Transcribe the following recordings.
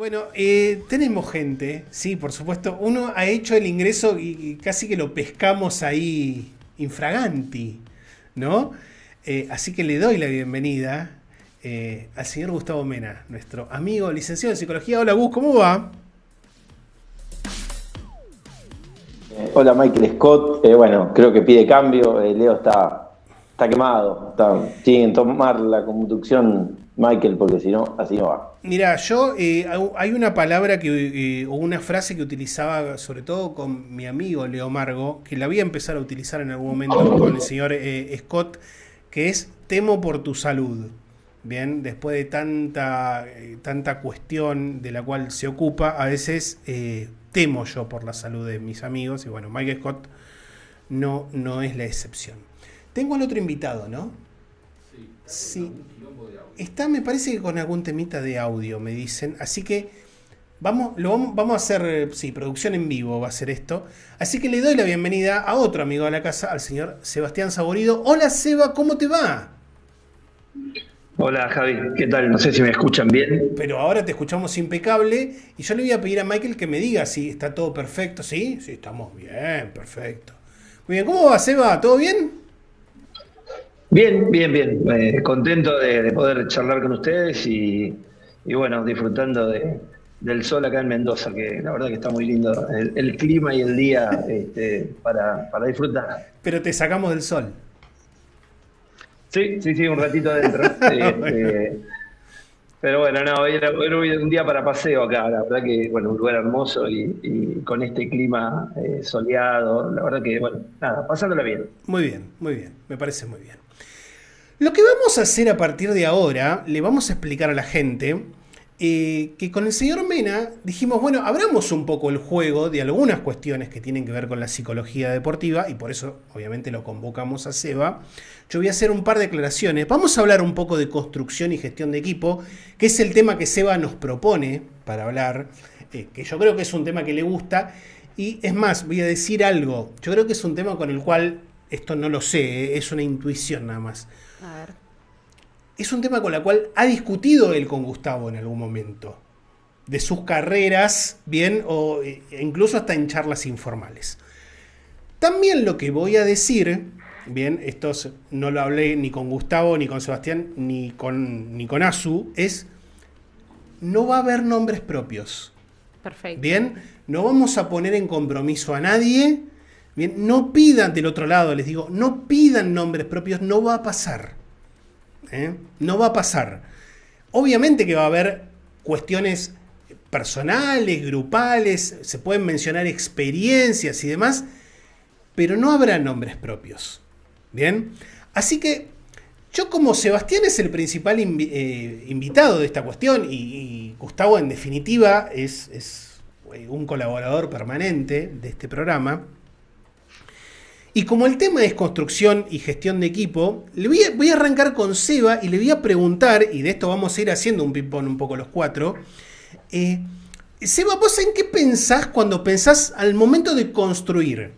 Bueno, tenemos gente, sí, por supuesto. Uno ha hecho el ingreso y casi que lo pescamos ahí infraganti, ¿no? Así que le doy la bienvenida al señor Gustavo Mena, nuestro amigo licenciado en psicología. Hola Gus, ¿cómo va? Hola Michael Scott. Bueno, creo que pide cambio. Leo está quemado. Tiene que tomar la conducción Michael porque si no, así no va. Mira, yo hay una palabra o una frase que utilizaba sobre todo con mi amigo Leo Margo, que la voy a empezar a utilizar en algún momento con el señor Scott, que es temo por tu salud. Bien, después de tanta cuestión de la cual se ocupa, a veces temo yo por la salud de mis amigos, y bueno, Mike Scott no es la excepción. Tengo al otro invitado, ¿no? Sí. Está, me parece que con algún temita de audio, me dicen. Así que vamos a hacer, sí, producción en vivo va a ser esto. Así que le doy la bienvenida a otro amigo de la casa, al señor Sebastián Saborido. Hola Seba, ¿cómo te va? Hola Javi, ¿qué tal? No sé si me escuchan bien. Pero ahora te escuchamos impecable y yo le voy a pedir a Michael que me diga si está todo perfecto. ¿Sí? Sí, estamos bien, perfecto. Muy bien, ¿cómo va Seba? ¿Todo bien? Bien, bien, bien. Contento de poder charlar con ustedes y bueno, disfrutando del sol acá en Mendoza, que la verdad que está muy lindo el clima y el día para disfrutar. Pero te sacamos del sol. Sí, sí, sí, un ratito adentro. Bueno. Pero bueno, no, hoy era un día para paseo acá, la verdad que, bueno, un lugar hermoso y con este clima soleado, la verdad que, bueno, nada, pasándola bien. Muy bien, me parece muy bien. Lo que vamos a hacer a partir de ahora, le vamos a explicar a la gente que con el señor Mena dijimos, bueno, abramos un poco el juego de algunas cuestiones que tienen que ver con la psicología deportiva y por eso obviamente lo convocamos a Seba. Yo voy a hacer un par de declaraciones. Vamos a hablar un poco de construcción y gestión de equipo, que es el tema que Seba nos propone para hablar, que yo creo que es un tema que le gusta. Y es más, voy a decir algo. Yo creo que es un tema con el cual, esto no lo sé, es una intuición nada más. A ver. Es un tema con el cual ha discutido él con Gustavo en algún momento. De sus carreras, bien, o incluso hasta en charlas informales. También lo que voy a decir, bien, esto no lo hablé ni con Gustavo, ni con Sebastián, ni con Azu, es no va a haber nombres propios. Perfecto. Bien, no vamos a poner en compromiso a nadie. Bien, no pidan del otro lado, les digo, no pidan nombres propios, no va a pasar. No va a pasar. Obviamente que va a haber cuestiones personales, grupales, se pueden mencionar experiencias y demás, pero no habrá nombres propios. Bien, así que yo como Sebastián es el principal invitado de esta cuestión y Gustavo en definitiva es un colaborador permanente de este programa, y como el tema es construcción y gestión de equipo, voy a arrancar con Seba y le voy a preguntar, y de esto vamos a ir haciendo un ping-pong un poco los cuatro. Seba, ¿vos en qué pensás cuando pensás al momento de construir?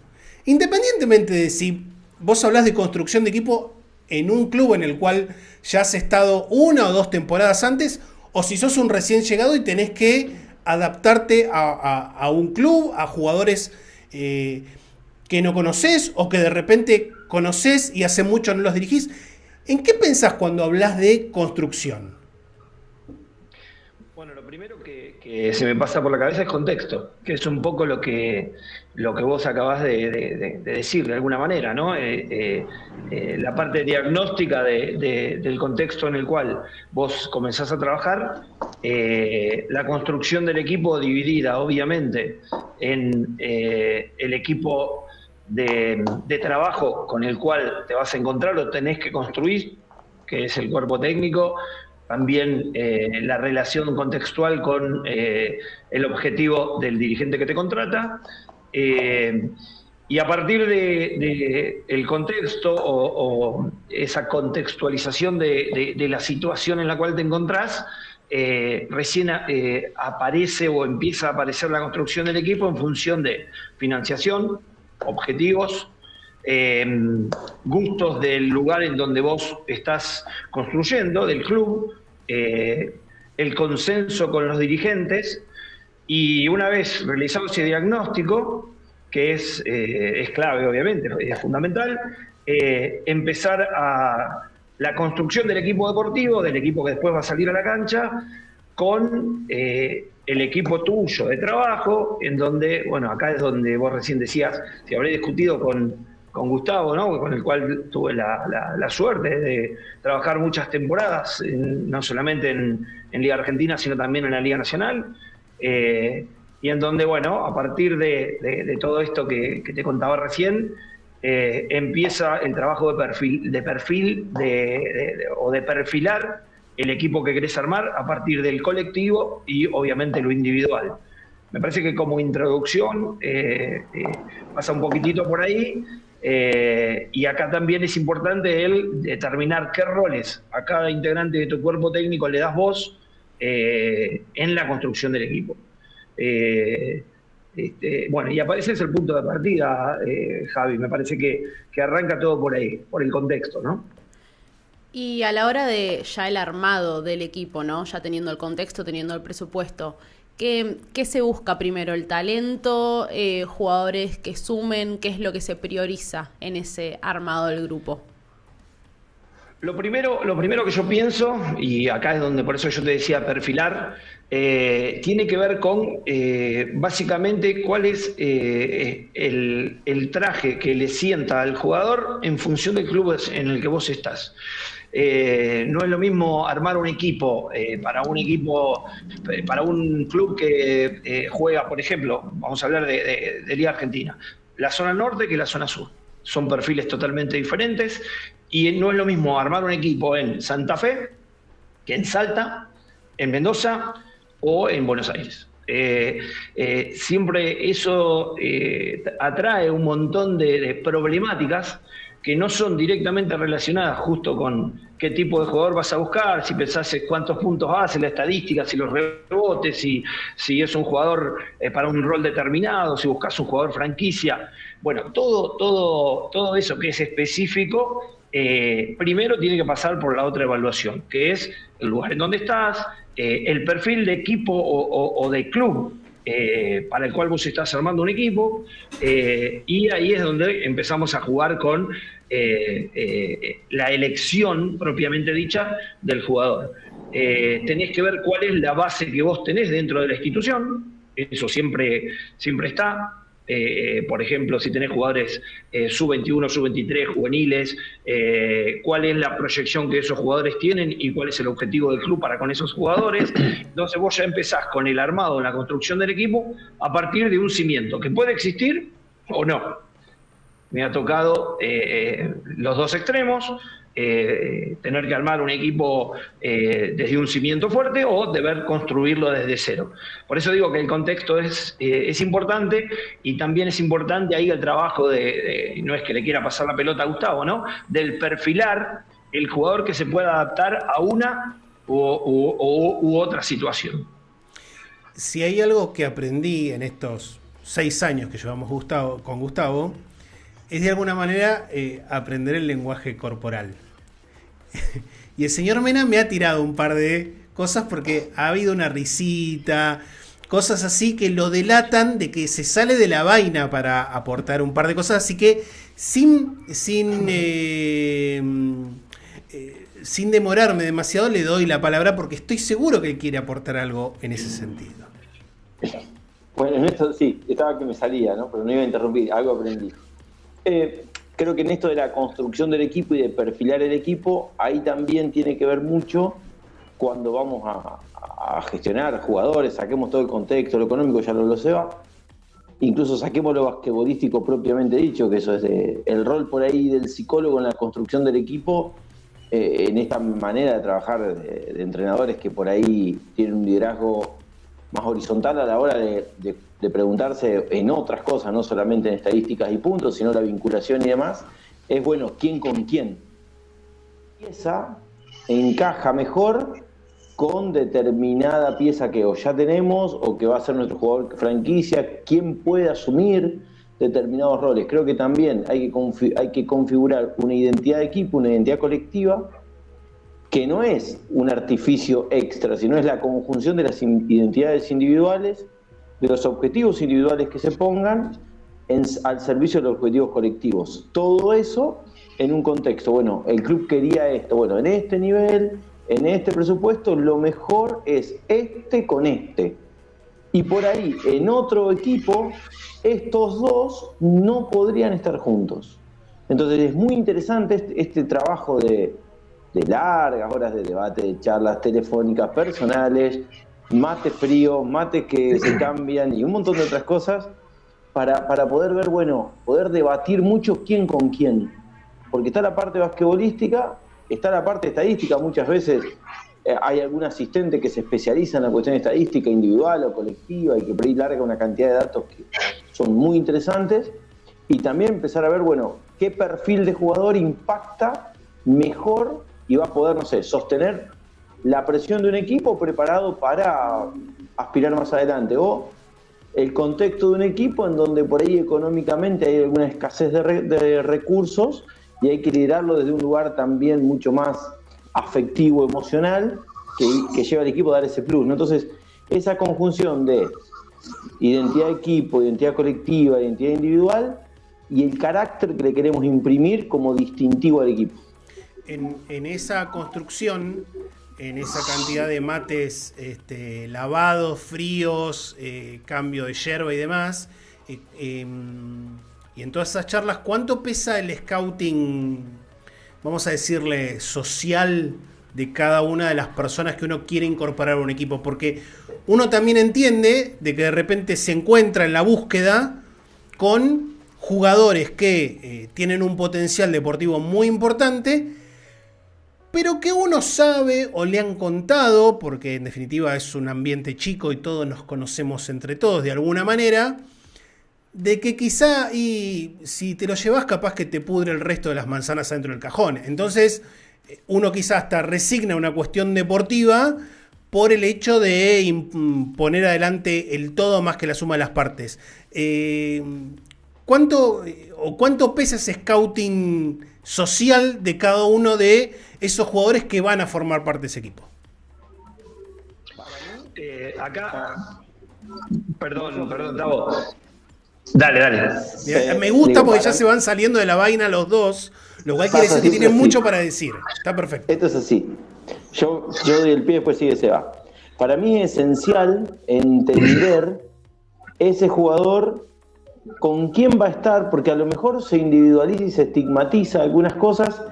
Independientemente de si vos hablás de construcción de equipo en un club en el cual ya has estado una o dos temporadas antes, o si sos un recién llegado y tenés que adaptarte a un club, a jugadores que no conocés o que de repente conocés y hace mucho no los dirigís. ¿En qué pensás cuando hablas de construcción? Bueno, lo primero que se me pasa por la cabeza es contexto, que es un poco lo que vos acabás de decir de alguna manera, ¿no? La parte diagnóstica del contexto en el cual vos comenzás a trabajar, la construcción del equipo dividida, obviamente, en el equipo de trabajo con el cual te vas a encontrar o tenés que construir, que es el cuerpo técnico. También la relación contextual con el objetivo del dirigente que te contrata. Y a partir de el contexto o esa contextualización de la situación en la cual te encontrás, recién aparece o empieza a aparecer la construcción del equipo en función de financiación, objetivos, gustos del lugar en donde vos estás construyendo, del club, el consenso con los dirigentes, y una vez realizado ese diagnóstico, que es clave obviamente, es fundamental, empezar a la construcción del equipo deportivo, del equipo que después va a salir a la cancha, con el equipo tuyo de trabajo, en donde, bueno, acá es donde vos recién decías, si habré discutido con Gustavo, ¿no? Con el cual tuve la suerte de trabajar muchas temporadas, no solamente en Liga Argentina, sino también en la Liga Nacional, y en donde, bueno, a partir de todo esto que te contaba recién, empieza el trabajo de perfilar el equipo que querés armar a partir del colectivo y obviamente lo individual. Me parece que como introducción pasa un poquitito por ahí, y acá también es importante el determinar qué roles a cada integrante de tu cuerpo técnico le das vos en la construcción del equipo. Bueno, y ese es el punto de partida, Javi. Me parece que arranca todo por ahí, por el contexto, ¿no? Y a la hora de ya el armado del equipo, ¿no? Ya teniendo el contexto, teniendo el presupuesto, ¿qué se busca primero? ¿El talento? ¿Jugadores que sumen? ¿Qué es lo que se prioriza en ese armado del grupo? Lo primero que yo pienso, y acá es donde por eso yo te decía perfilar, tiene que ver con básicamente cuál es el traje que le sienta al jugador en función del club en el que vos estás. No es lo mismo armar un equipo para un club que juega, por ejemplo, vamos a hablar de Liga Argentina, la zona norte que la zona sur. Son perfiles totalmente diferentes, y no es lo mismo armar un equipo en Santa Fe que en Salta, en Mendoza o en Buenos Aires. Siempre eso atrae un montón de problemáticas que no son directamente relacionadas justo con qué tipo de jugador vas a buscar, si pensás cuántos puntos hace, la estadística, si los rebotes, si es un jugador para un rol determinado, si buscas un jugador franquicia. Bueno, todo eso que es específico, primero tiene que pasar por la otra evaluación, que es el lugar en donde estás, el perfil de equipo o de club para el cual vos estás armando un equipo, y ahí es donde empezamos a jugar con la elección propiamente dicha del jugador. Tenés que ver cuál es la base que vos tenés dentro de la institución, eso siempre está. Por ejemplo, si tenés jugadores sub-21, sub-23, juveniles, cuál es la proyección que esos jugadores tienen y cuál es el objetivo del club para con esos jugadores. Entonces vos ya empezás con el armado, la construcción del equipo a partir de un cimiento que puede existir o no. Me ha tocado los dos extremos, tener que armar un equipo desde un cimiento fuerte o deber construirlo desde cero. Por eso digo que el contexto es importante, y también es importante ahí el trabajo no es que le quiera pasar la pelota a Gustavo, ¿no? Del perfilar el jugador que se pueda adaptar a una u otra situación. Si hay algo que aprendí en estos 6 años que llevamos con Gustavo, es de alguna manera aprender el lenguaje corporal. Y el señor Mena me ha tirado un par de cosas porque ha habido una risita, cosas así que lo delatan de que se sale de la vaina para aportar un par de cosas, así que sin demorarme demasiado le doy la palabra porque estoy seguro que él quiere aportar algo en ese sentido. Bueno, en esto sí, estaba que me salía, ¿no? Pero no iba a interrumpir, algo aprendí. Creo que en esto de la construcción del equipo y de perfilar el equipo, ahí también tiene que ver mucho cuando vamos a gestionar jugadores, saquemos todo el contexto, lo económico ya lo Seba, incluso saquemos lo basquetbolístico propiamente dicho, que eso es el rol por ahí del psicólogo en la construcción del equipo, en esta manera de trabajar de entrenadores que por ahí tienen un liderazgo más horizontal a la hora de preguntarse en otras cosas, no solamente en estadísticas y puntos, sino la vinculación y demás, es bueno, ¿quién con quién? Pieza encaja mejor con determinada pieza que o ya tenemos o que va a ser nuestro jugador franquicia, quién puede asumir determinados roles. Creo que también hay que configurar una identidad de equipo, una identidad colectiva, que no es un artificio extra, sino es la conjunción de las identidades individuales, de los objetivos individuales que se pongan al servicio de los objetivos colectivos. Todo eso en un contexto, bueno, el club quería esto, bueno, en este nivel, en este presupuesto, lo mejor es este con este. Y por ahí, en otro equipo, estos dos no podrían estar juntos. Entonces es muy interesante este trabajo de largas horas de debate, de charlas telefónicas personales, mates fríos, mates que se cambian y un montón de otras cosas para poder ver, bueno, poder debatir mucho quién con quién. Porque está la parte basquetbolística, está la parte estadística. Muchas veces hay algún asistente que se especializa en la cuestión estadística individual o colectiva y que por ahí larga una cantidad de datos que son muy interesantes. Y también empezar a ver, bueno, qué perfil de jugador impacta mejor y va a poder, no sé, sostener la presión de un equipo preparado para aspirar más adelante. O el contexto de un equipo en donde por ahí económicamente hay alguna escasez de recursos y hay que liderarlo desde un lugar también mucho más afectivo, emocional, que lleva al equipo a dar ese plus, ¿no? Entonces, esa conjunción de identidad de equipo, identidad colectiva, identidad individual y el carácter que le queremos imprimir como distintivo al equipo. En esa construcción, en esa cantidad de mates lavados, fríos, cambio de yerba y demás, y en todas esas charlas, ¿cuánto pesa el scouting, vamos a decirle, social de cada una de las personas que uno quiere incorporar a un equipo? Porque uno también entiende de que de repente se encuentra en la búsqueda con jugadores que tienen un potencial deportivo muy importante, pero que uno sabe o le han contado, porque en definitiva es un ambiente chico y todos nos conocemos entre todos de alguna manera, de que quizá y si te lo llevas capaz que te pudre el resto de las manzanas adentro del cajón. Entonces uno quizá hasta resigna una cuestión deportiva por el hecho de poner adelante el todo más que la suma de las partes. ¿Cuánto pesa ese scouting social de cada uno de esos jugadores que van a formar parte de ese equipo? Acá, perdón, Tavo. Dale. Mira, me gusta porque ya se van saliendo de la vaina los dos, lo cual quiere decir que tienen mucho para decir. Está perfecto. Esto es así. Yo doy el pie, después sigue Seba. Para mí es esencial entender ese jugador con quién va a estar, porque a lo mejor se individualiza y se estigmatiza algunas cosas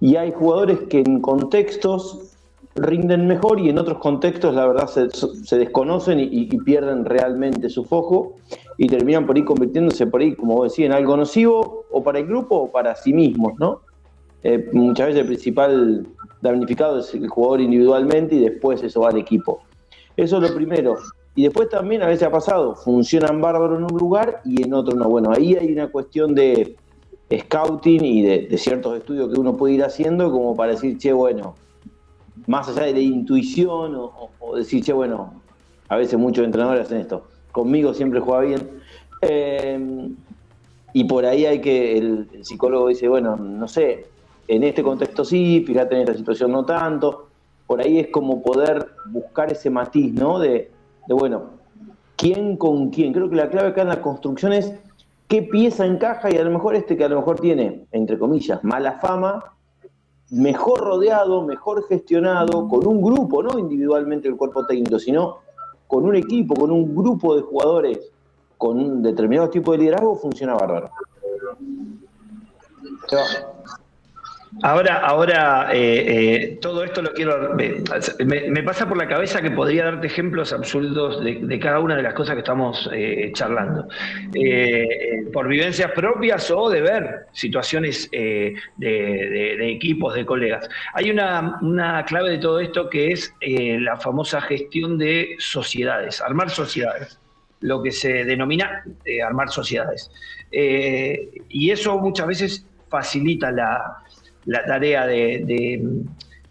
y hay jugadores que en contextos rinden mejor y en otros contextos la verdad se desconocen y pierden realmente su foco y terminan por ahí convirtiéndose por ahí, como vos decís, en algo nocivo o para el grupo o para sí mismos, ¿no? Muchas veces el principal damnificado es el jugador individualmente y después eso va al equipo. Eso es lo primero. Y después también a veces ha pasado, funcionan bárbaro en un lugar y en otro no. Bueno, ahí hay una cuestión de scouting y de ciertos estudios que uno puede ir haciendo como para decir, che, bueno, más allá de la intuición o decir, che, bueno, a veces muchos entrenadores hacen esto, conmigo siempre juega bien. Y por ahí hay que, el psicólogo dice, bueno, no sé, en este contexto sí, fíjate en esta situación no tanto. Por ahí es como poder buscar ese matiz, ¿no? De bueno, ¿quién con quién? Creo que la clave acá en la construcción es qué pieza encaja y a lo mejor que a lo mejor tiene, entre comillas, mala fama, mejor rodeado, mejor gestionado, con un grupo, no individualmente el cuerpo técnico, sino con un equipo, con un grupo de jugadores, con un determinado tipo de liderazgo, funciona bárbaro. Ahora todo esto lo quiero... Me pasa por la cabeza que podría darte ejemplos absurdos de cada una de las cosas que estamos charlando. Por vivencias propias o de ver situaciones de equipos, de colegas. Hay una clave de todo esto que es la famosa gestión de sociedades, armar sociedades. Lo que se denomina armar sociedades. Y eso muchas veces facilita la tarea de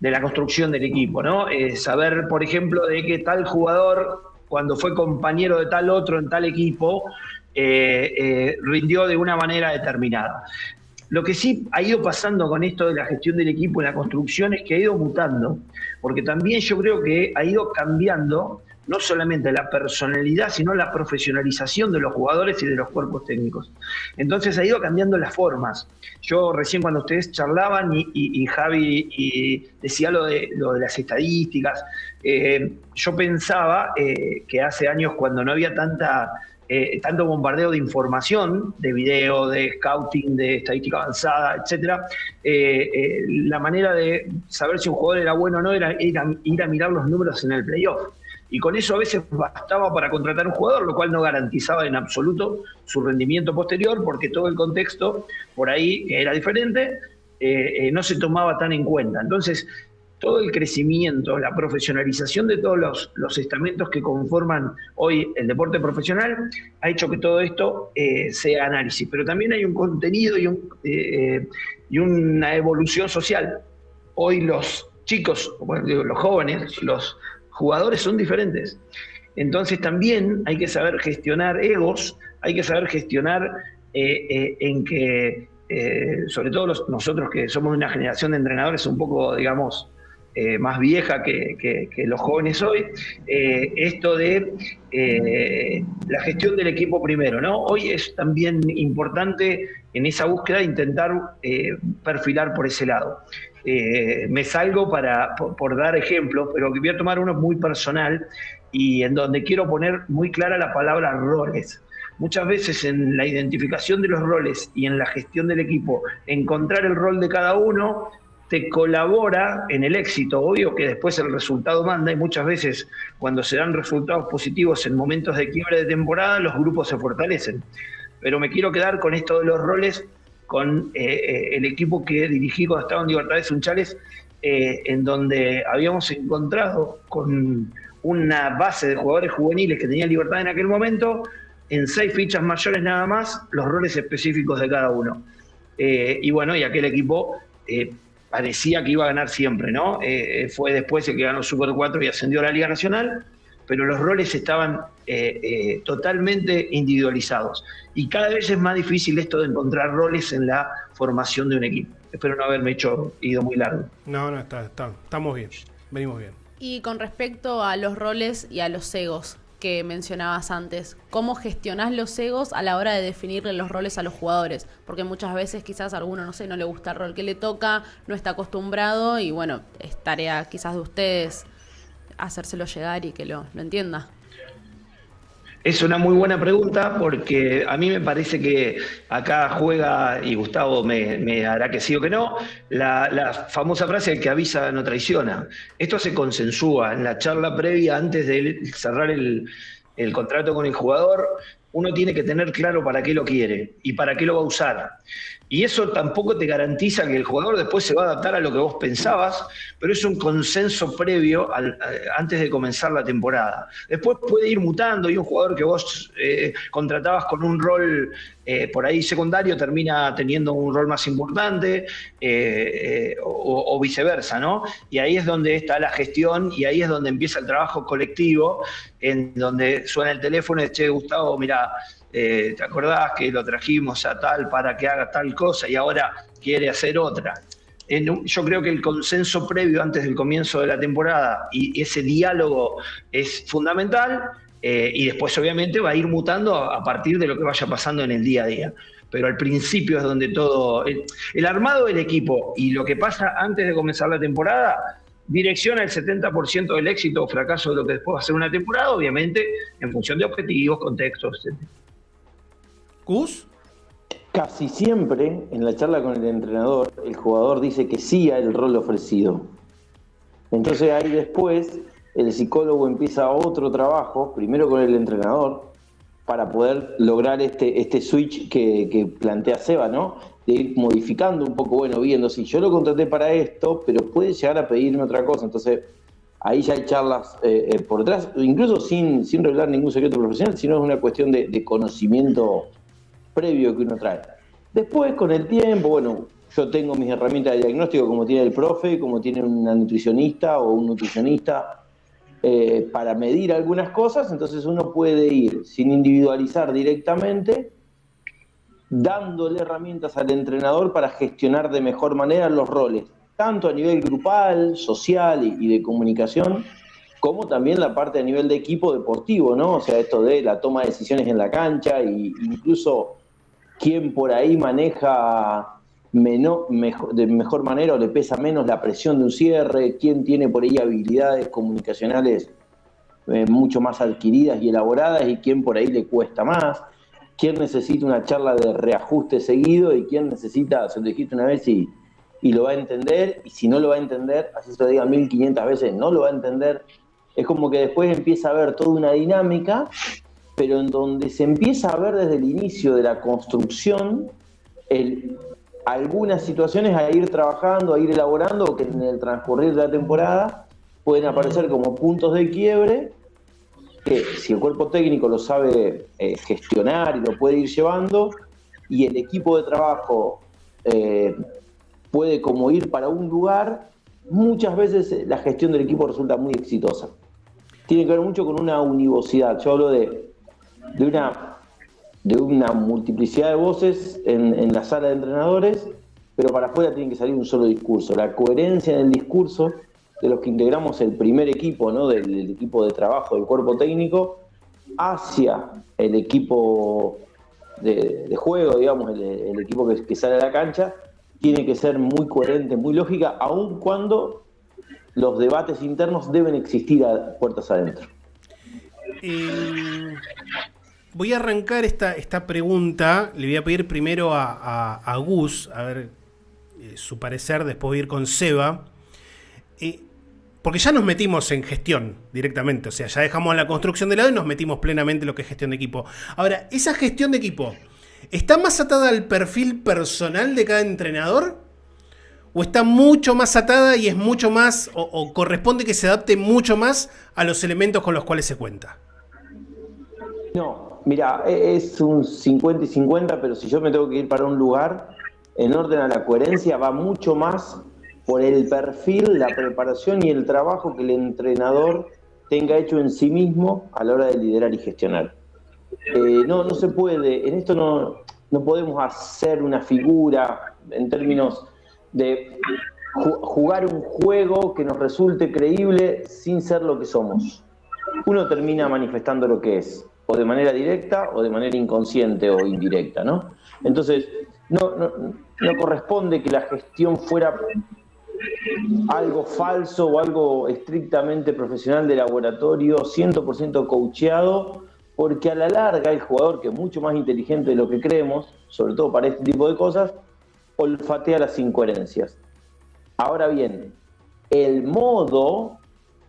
la construcción del equipo, ¿no? Saber, por ejemplo, de que tal jugador, cuando fue compañero de tal otro en tal equipo, rindió de una manera determinada. Lo que sí ha ido pasando con esto de la gestión del equipo y la construcción es que ha ido mutando, porque también yo creo que ha ido cambiando no solamente la personalidad, sino la profesionalización de los jugadores y de los cuerpos técnicos. Entonces ha ido cambiando las formas. Yo recién cuando ustedes charlaban y Javi decía lo de las estadísticas, yo pensaba que hace años cuando no había tanto bombardeo de información, de video, de scouting, de estadística avanzada, etcétera, la manera de saber si un jugador era bueno o no era ir a mirar los números en el playoff. Y con eso a veces bastaba para contratar un jugador, lo cual no garantizaba en absoluto su rendimiento posterior, porque todo el contexto por ahí, que era diferente, no se tomaba tan en cuenta. Entonces, todo el crecimiento, la profesionalización de todos los estamentos que conforman hoy el deporte profesional ha hecho que todo esto sea análisis. Pero también hay un contenido y una evolución social. Hoy los chicos, bueno, digo, los jóvenes, los jugadores son diferentes. Entonces también hay que saber gestionar egos, hay que saber gestionar en que, sobre todo nosotros que somos una generación de entrenadores un poco, digamos, más vieja que los jóvenes hoy, esto de la gestión del equipo primero, ¿no? Hoy es también importante en esa búsqueda intentar perfilar por ese lado. Me salgo por dar ejemplos, pero voy a tomar uno muy personal y en donde quiero poner muy clara la palabra roles. Muchas veces en la identificación de los roles y en la gestión del equipo, encontrar el rol de cada uno te colabora en el éxito. Obvio que después el resultado manda y muchas veces cuando se dan resultados positivos en momentos de quiebre de temporada, los grupos se fortalecen. Pero me quiero quedar con esto de los roles, con el equipo que dirigí cuando estaba en Libertad Sunchales, en donde habíamos encontrado con una base de jugadores juveniles que tenía Libertad en aquel momento, en 6 fichas mayores nada más, los roles específicos de cada uno. Y bueno, y aquel equipo parecía que iba a ganar siempre, ¿no? Fue después el que ganó Super 4 y ascendió a la Liga Nacional, pero los roles estaban totalmente individualizados. Y cada vez es más difícil esto de encontrar roles en la formación de un equipo. Espero no haberme ido muy largo. No, estamos bien, venimos bien. Y con respecto a los roles y a los egos que mencionabas antes, ¿cómo gestionás los egos a la hora de definirle los roles a los jugadores? Porque muchas veces quizás a alguno, no sé, no le gusta el rol que le toca, no está acostumbrado y bueno, es tarea quizás de ustedes hacérselo llegar y que lo entienda. Es una muy buena pregunta porque a mí me parece que acá juega, y Gustavo me hará que sí o que no, la famosa frase: el que avisa no traiciona. Esto se consensúa en la charla previa antes de cerrar el contrato con el jugador. Uno tiene que tener claro para qué lo quiere y para qué lo va a usar. Y eso tampoco te garantiza que el jugador después se va a adaptar a lo que vos pensabas, pero es un consenso previo antes de comenzar la temporada. Después puede ir mutando y un jugador que vos contratabas con un rol por ahí secundario termina teniendo un rol más importante o viceversa, ¿no? Y ahí es donde está la gestión y ahí es donde empieza el trabajo colectivo, en donde suena el teléfono y dice: che, Gustavo, mira, ¿te acordás que lo trajimos a tal para que haga tal cosa y ahora quiere hacer otra? Yo creo que el consenso previo antes del comienzo de la temporada y ese diálogo es fundamental, y después obviamente va a ir mutando a partir de lo que vaya pasando en el día a día. Pero al principio es donde todo... El armado del equipo y lo que pasa antes de comenzar la temporada direcciona el 70% del éxito o fracaso de lo que después va a ser una temporada, obviamente en función de objetivos, contextos, etc. ¿Cus? Casi siempre en la charla con el entrenador, el jugador dice que sí al rol ofrecido. Entonces ahí después el psicólogo empieza otro trabajo, primero con el entrenador, para poder lograr este switch que plantea Seba, ¿no? De ir modificando un poco, bueno, viendo si yo lo contraté para esto, pero puede llegar a pedirme otra cosa. Entonces ahí ya hay charlas por detrás, incluso sin revelar ningún secreto profesional, sino es una cuestión de conocimiento previo que uno trae. Después, con el tiempo, bueno, yo tengo mis herramientas de diagnóstico como tiene el profe, como tiene una nutricionista o un nutricionista, para medir algunas cosas. Entonces uno puede ir sin individualizar directamente, dándole herramientas al entrenador para gestionar de mejor manera los roles, tanto a nivel grupal, social y de comunicación, como también la parte a nivel de equipo deportivo, ¿no? O sea, esto de la toma de decisiones en la cancha, e incluso quién por ahí maneja de mejor manera o le pesa menos la presión de un cierre, quién tiene por ahí habilidades comunicacionales mucho más adquiridas y elaboradas y quién por ahí le cuesta más, quién necesita una charla de reajuste seguido y quién necesita, se lo dijiste una vez y lo va a entender, y si no lo va a entender, así se lo diga 1500 veces, no lo va a entender. Es como que después empieza a haber toda una dinámica, pero en donde se empieza a ver desde el inicio de la construcción algunas situaciones a ir trabajando, a ir elaborando, o que en el transcurrir de la temporada pueden aparecer como puntos de quiebre, que si el cuerpo técnico lo sabe gestionar y lo puede ir llevando, y el equipo de trabajo puede como ir para un lugar, muchas veces la gestión del equipo resulta muy exitosa. Tiene que ver mucho con una univocidad. Yo hablo de una multiplicidad de voces en la sala de entrenadores, pero para afuera tiene que salir un solo discurso. La coherencia en el discurso de los que integramos el primer equipo, ¿no? del equipo de trabajo del cuerpo técnico, hacia el equipo de juego, digamos, el equipo que sale a la cancha, tiene que ser muy coherente, muy lógica, aun cuando los debates internos deben existir a puertas adentro. Voy a arrancar esta pregunta. Le voy a pedir primero a Gus, a ver su parecer, después voy a ir con Seba. Porque ya nos metimos en gestión directamente, o sea, ya dejamos la construcción de lado y nos metimos plenamente en lo que es gestión de equipo. Ahora, ¿esa gestión de equipo está más atada al perfil personal de cada entrenador? ¿O está mucho más atada y es mucho más, o corresponde que se adapte mucho más a los elementos con los cuales se cuenta? No, mira, es un 50 y 50, pero si yo me tengo que ir para un lugar, en orden a la coherencia, va mucho más por el perfil, la preparación y el trabajo que el entrenador tenga hecho en sí mismo a la hora de liderar y gestionar. No se puede, en esto no podemos hacer una figura en términos de jugar un juego que nos resulte creíble sin ser lo que somos. Uno termina manifestando lo que es, o de manera directa o de manera inconsciente o indirecta, ¿no? Entonces, no corresponde que la gestión fuera algo falso o algo estrictamente profesional de laboratorio, 100% coacheado, porque a la larga el jugador, que es mucho más inteligente de lo que creemos, sobre todo para este tipo de cosas, olfatea las incoherencias. Ahora bien, el modo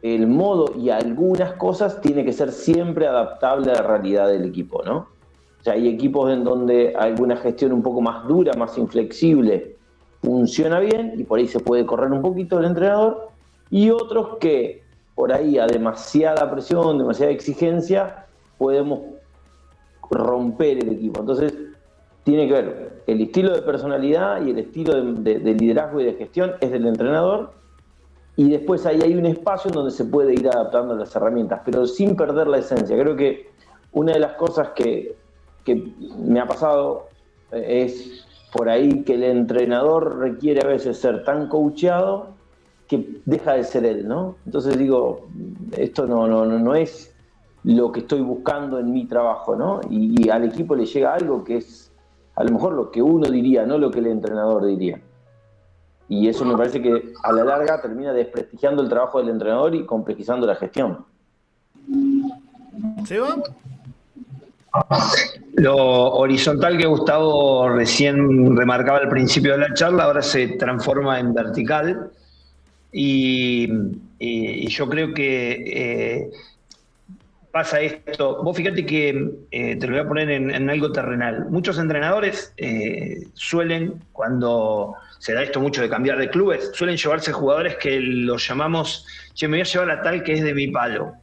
y algunas cosas tiene que ser siempre adaptable a la realidad del equipo, ¿no? O sea, hay equipos en donde alguna gestión un poco más dura, más inflexible, funciona bien y por ahí se puede correr un poquito el entrenador, y otros que por ahí a demasiada presión, demasiada exigencia, podemos romper el equipo. Entonces tiene que ver el estilo de personalidad y el estilo de liderazgo y de gestión es del entrenador, y después ahí hay un espacio en donde se puede ir adaptando las herramientas, pero sin perder la esencia. Creo que una de las cosas que me ha pasado es por ahí que el entrenador requiere a veces ser tan coacheado que deja de ser él, ¿no? Entonces digo, esto no es lo que estoy buscando en mi trabajo, ¿no? Y al equipo le llega algo que es a lo mejor lo que uno diría, no lo que el entrenador diría. Y eso me parece que a la larga termina desprestigiando el trabajo del entrenador y complejizando la gestión. ¿Seba? Lo horizontal que Gustavo recién remarcaba al principio de la charla ahora se transforma en vertical, y yo creo que pasa esto. Vos fíjate que te lo voy a poner en algo terrenal. Muchos entrenadores suelen, cuando se da esto mucho de cambiar de clubes, suelen llevarse jugadores que los llamamos, me voy a llevar a tal que es de mi palo,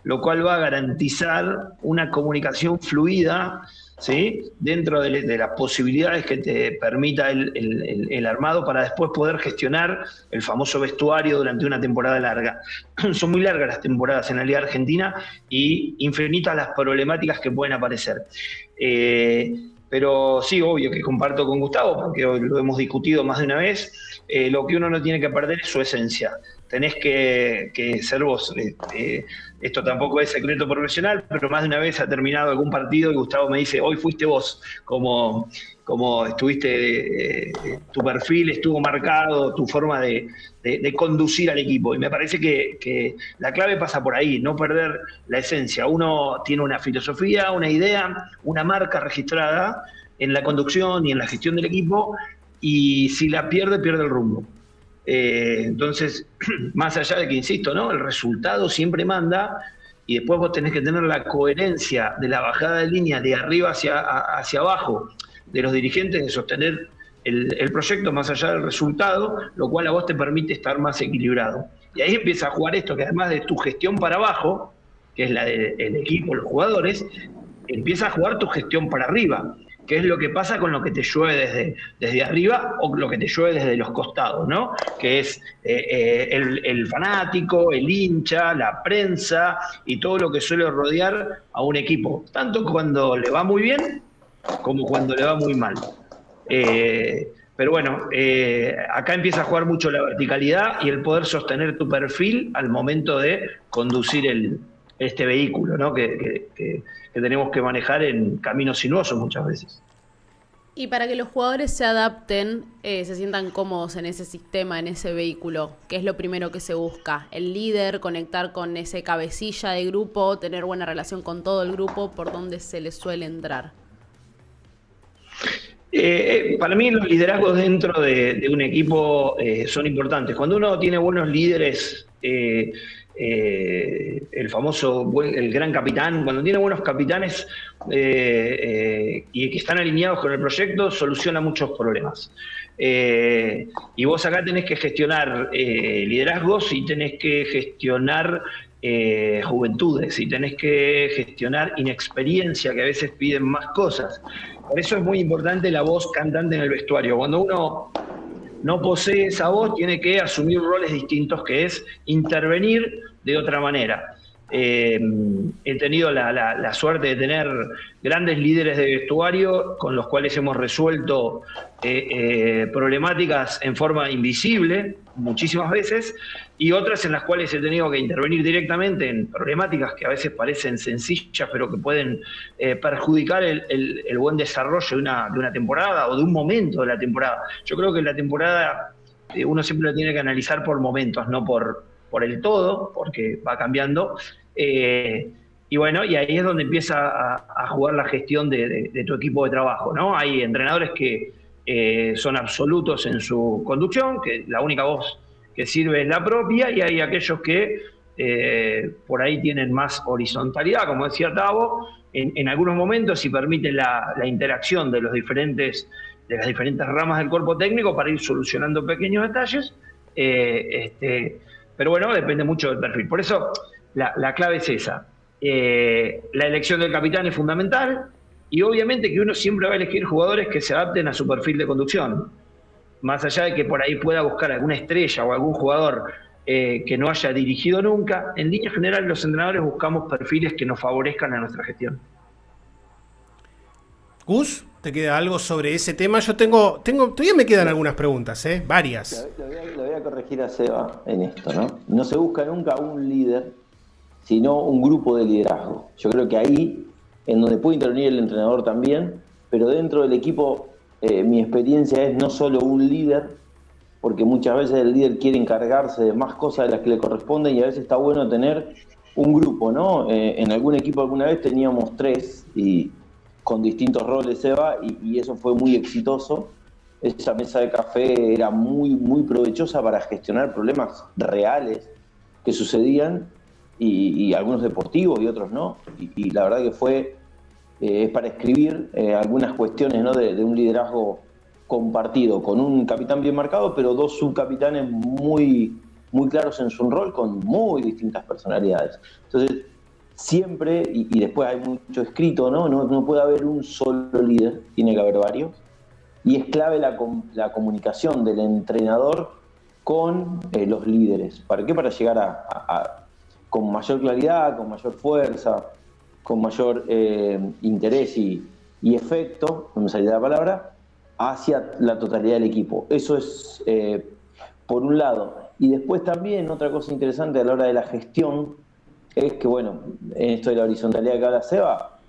lo cual va a garantizar una comunicación fluida, ¿sí?, dentro de las posibilidades que te permita el armado para después poder gestionar el famoso vestuario durante una temporada larga. Son muy largas las temporadas en la Liga Argentina y infinitas las problemáticas que pueden aparecer. Pero sí, obvio que comparto con Gustavo, porque lo hemos discutido más de una vez, lo que uno no tiene que perder es su esencia. Tenés que ser vos. Esto tampoco es secreto profesional, pero más de una vez ha terminado algún partido y Gustavo me dice, hoy fuiste vos, como estuviste, tu perfil estuvo marcado, tu forma de conducir al equipo. Y me parece que la clave pasa por ahí, no perder la esencia. Uno tiene una filosofía, una idea, una marca registrada en la conducción y en la gestión del equipo, y si la pierde, pierde el rumbo. Entonces, más allá de que, insisto, ¿no? El resultado siempre manda, y después vos tenés que tener la coherencia de la bajada de línea de arriba hacia abajo, de los dirigentes, de sostener el proyecto más allá del resultado, lo cual a vos te permite estar más equilibrado. Y ahí empieza a jugar esto, que además de tu gestión para abajo, que es la del equipo, los jugadores, empieza a jugar tu gestión para arriba, que es lo que pasa con lo que te llueve desde arriba o lo que te llueve desde los costados, ¿no? Que es el fanático, el hincha, la prensa y todo lo que suele rodear a un equipo, tanto cuando le va muy bien como cuando le va muy mal. Pero bueno, acá empieza a jugar mucho la verticalidad y el poder sostener tu perfil al momento de conducir este vehículo, ¿no? que tenemos que manejar en caminos sinuosos muchas veces. Y para que los jugadores se adapten, se sientan cómodos en ese sistema, en ese vehículo, ¿qué es lo primero que se busca? El líder, conectar con ese cabecilla de grupo, tener buena relación con todo el grupo, por donde se les suele entrar. Para mí los liderazgos dentro de un equipo son importantes. Cuando uno tiene buenos líderes, el famoso, el gran capitán, cuando tiene buenos capitanes y que están alineados con el proyecto, soluciona muchos problemas. Y vos acá tenés que gestionar liderazgos y tenés que gestionar juventudes y tenés que gestionar inexperiencia, que a veces piden más cosas. Por eso es muy importante la voz cantante en el vestuario. Cuando uno no posee esa voz, tiene que asumir roles distintos, que es intervenir de otra manera. He tenido la suerte de tener grandes líderes de vestuario con los cuales hemos resuelto problemáticas en forma invisible muchísimas veces, y otras en las cuales he tenido que intervenir directamente en problemáticas que a veces parecen sencillas pero que pueden perjudicar el buen desarrollo de una temporada o de un momento de la temporada. Yo creo que la temporada uno siempre la tiene que analizar por momentos, no por el todo, porque va cambiando. Y bueno, y ahí es donde empieza a jugar la gestión de tu equipo de trabajo, ¿no? Hay entrenadores que son absolutos en su conducción, que la única voz que sirve es la propia, y hay aquellos que por ahí tienen más horizontalidad, como decía Tavo, en algunos momentos, y permiten la interacción de las diferentes ramas del cuerpo técnico para ir solucionando pequeños detalles. Pero bueno, depende mucho del perfil. Por eso la clave es esa. La elección del capitán es fundamental, y obviamente que uno siempre va a elegir jugadores que se adapten a su perfil de conducción. Más allá de que por ahí pueda buscar alguna estrella o algún jugador que no haya dirigido nunca, en línea general los entrenadores buscamos perfiles que nos favorezcan a nuestra gestión. Gus, ¿te queda algo sobre ese tema? Yo tengo todavía me quedan algunas preguntas, varias. Le voy a corregir a Seba en esto, ¿no? No se busca nunca un líder, sino un grupo de liderazgo. Yo creo que ahí, en donde puede intervenir el entrenador también, pero dentro del equipo, mi experiencia es no solo un líder, porque muchas veces el líder quiere encargarse de más cosas de las que le corresponden, y a veces está bueno tener un grupo, ¿no? En algún equipo alguna vez teníamos 3, y con distintos roles, Seba, y eso fue muy exitoso. Esa mesa de café era muy, muy provechosa para gestionar problemas reales que sucedían, y algunos deportivos y otros no. Y la verdad que es para escribir algunas cuestiones, ¿no? de un liderazgo compartido, con un capitán bien marcado, pero 2 subcapitanes muy, muy claros en su rol, con muy distintas personalidades. Entonces, siempre, y después hay mucho escrito, ¿no? No puede haber un solo líder, tiene que haber varios, y es clave la comunicación del entrenador con los líderes. ¿Para qué? Para llegar con mayor claridad, con mayor fuerza, con mayor interés y y efecto, no me salía la palabra, hacia la totalidad del equipo. Eso es por un lado. Y después también otra cosa interesante a la hora de la gestión es que, bueno, en esto de la horizontalidad que habla Seba,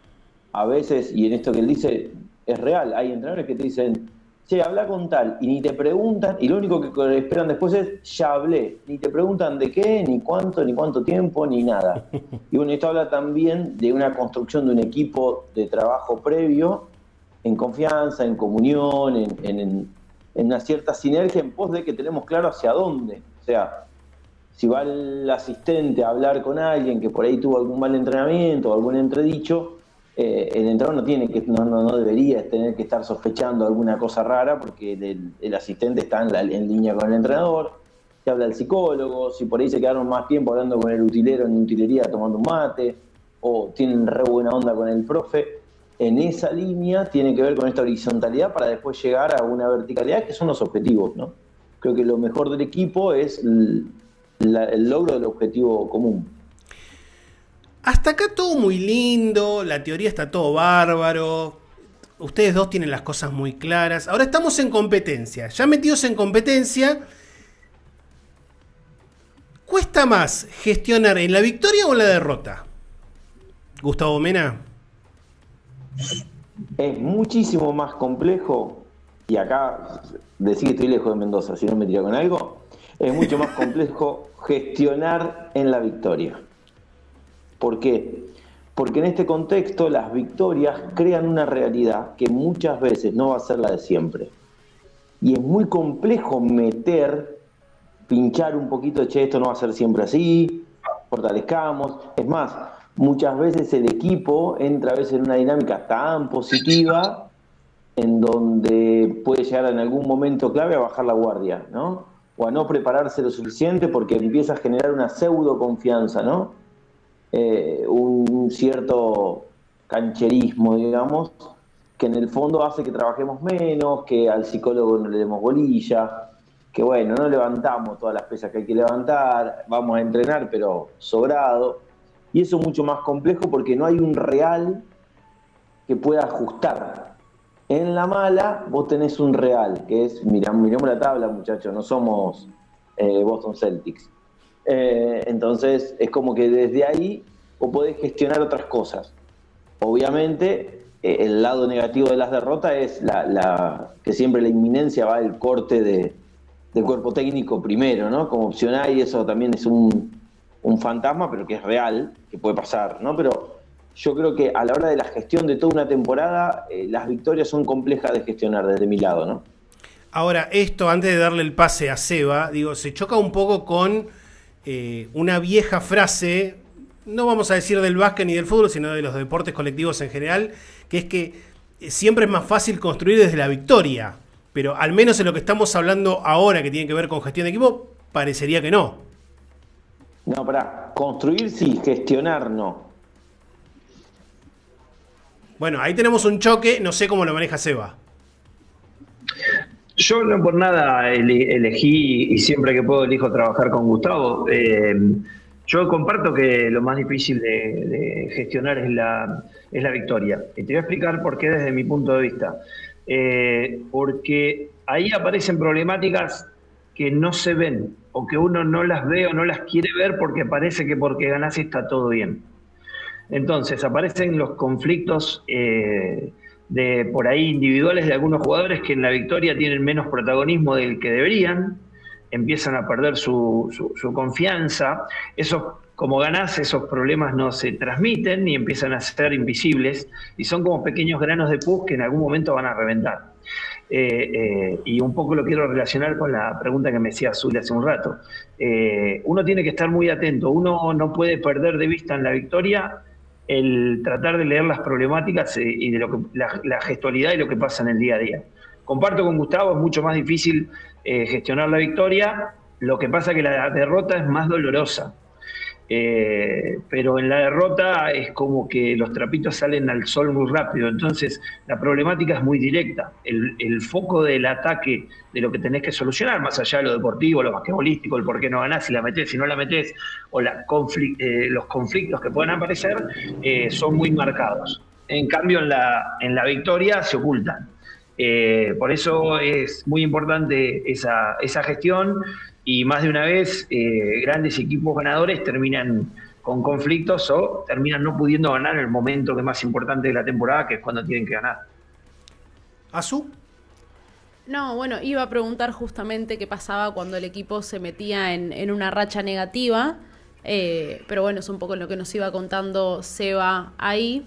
a veces, y en esto que él dice, es real, hay entrenadores que te dicen, che, habla con tal, y ni te preguntan, y lo único que esperan después es, ya hablé, ni te preguntan de qué, ni cuánto tiempo, ni nada. Y bueno, esto habla también de una construcción de un equipo de trabajo previo, en confianza, en comunión, en una cierta sinergia en pos de que tenemos claro hacia dónde. O sea, si va el asistente a hablar con alguien que por ahí tuvo algún mal entrenamiento o algún entredicho, el entrenador no debería tener que estar sospechando alguna cosa rara porque el asistente está en línea con el entrenador. Se habla el psicólogo, si por ahí se quedaron más tiempo hablando con el utilero en utilería tomando un mate, o tienen re buena onda con el profe. En esa línea tiene que ver con esta horizontalidad para después llegar a una verticalidad que son los objetivos, ¿no? Creo que lo mejor del equipo es el logro del objetivo común. Hasta acá todo muy lindo, la teoría está todo bárbaro, ustedes dos tienen las cosas muy claras. Ahora estamos en competencia, ya metidos en competencia, ¿cuesta más gestionar en la victoria o en la derrota? Gustavo Mena. Es muchísimo más complejo, y acá decir que estoy lejos de Mendoza, si no me tiro con algo, es mucho más complejo gestionar en la victoria. ¿Por qué? Porque en este contexto las victorias crean una realidad que muchas veces no va a ser la de siempre. Y es muy complejo pinchar un poquito, che, esto no va a ser siempre así, fortalezcamos. Es más, muchas veces el equipo entra a veces en una dinámica tan positiva en donde puede llegar en algún momento clave a bajar la guardia, ¿no? O a no prepararse lo suficiente porque empieza a generar una pseudo confianza, ¿no? Un cierto cancherismo, digamos, que en el fondo hace que trabajemos menos, que al psicólogo no le demos bolilla, que bueno, no levantamos todas las pesas que hay que levantar, vamos a entrenar pero sobrado, y eso es mucho más complejo porque no hay un real que pueda ajustar. En la mala vos tenés un real, que es, miramos la tabla, muchachos, no somos Boston Celtics. Entonces es como que desde ahí vos podés gestionar otras cosas. Obviamente el lado negativo de las derrotas es que siempre la inminencia va el corte del cuerpo técnico primero, ¿no? Como opcional, y eso también es un fantasma, pero que es real, que puede pasar, ¿no? Pero yo creo que a la hora de la gestión de toda una temporada, las victorias son complejas de gestionar desde mi lado, ¿no? Ahora, esto, antes de darle el pase a Seba, digo, se choca un poco con una vieja frase, no vamos a decir del básquet ni del fútbol, sino de los deportes colectivos en general, que es que siempre es más fácil construir desde la victoria, pero al menos en lo que estamos hablando ahora, que tiene que ver con gestión de equipo, parecería que no. No, pará, construir sí, gestionar no. Bueno, ahí tenemos un choque, no sé cómo lo maneja Seba. Yo no por nada elegí y siempre que puedo elijo trabajar con Gustavo. Yo comparto que lo más difícil de gestionar es la victoria. Y te voy a explicar por qué desde mi punto de vista. Porque ahí aparecen problemáticas que no se ven o que uno no las ve o no las quiere ver porque parece que porque ganás está todo bien. Entonces aparecen los conflictos de por ahí individuales de algunos jugadores que en la victoria tienen menos protagonismo del que deberían, empiezan a perder su confianza. Como ganás, esos problemas no se transmiten y empiezan a ser invisibles y son como pequeños granos de pus que en algún momento van a reventar. Y un poco lo quiero relacionar con la pregunta que me decía Azul hace un rato. Uno tiene que estar muy atento, uno no puede perder de vista en la victoria el tratar de leer las problemáticas y de la gestualidad y lo que pasa en el día a día. Comparto con Gustavo, es mucho más difícil gestionar la victoria, lo que pasa es que la derrota es más dolorosa. Pero en la derrota es como que los trapitos salen al sol muy rápido, entonces la problemática es muy directa. El foco del ataque de lo que tenés que solucionar, más allá de lo deportivo, lo basquetbolístico, el por qué no ganás, si la metés, si no la metés, o los conflictos que puedan aparecer, son muy marcados. en cambio en la victoria se ocultan. Por eso es muy importante esa gestión, y más de una vez grandes equipos ganadores terminan con conflictos o terminan no pudiendo ganar en el momento que es más importante de la temporada, que es cuando tienen que ganar. ¿Azu? No, bueno, iba a preguntar justamente qué pasaba cuando el equipo se metía en una racha negativa, pero bueno, es un poco lo que nos iba contando Seba ahí.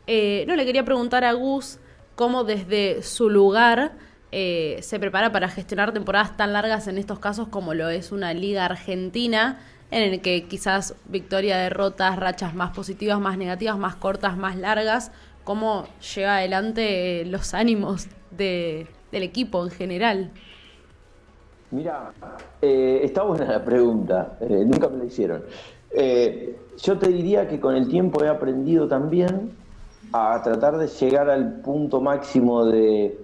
No, le quería preguntar a Gus cómo desde su lugar se prepara para gestionar temporadas tan largas en estos casos como lo es una liga argentina, en el que quizás victoria, derrotas, rachas más positivas, más negativas, más cortas, más largas. ¿Cómo lleva adelante los ánimos del equipo en general? Mira, está buena la pregunta, nunca me la hicieron. Yo te diría que con el tiempo he aprendido también a tratar de llegar al punto máximo de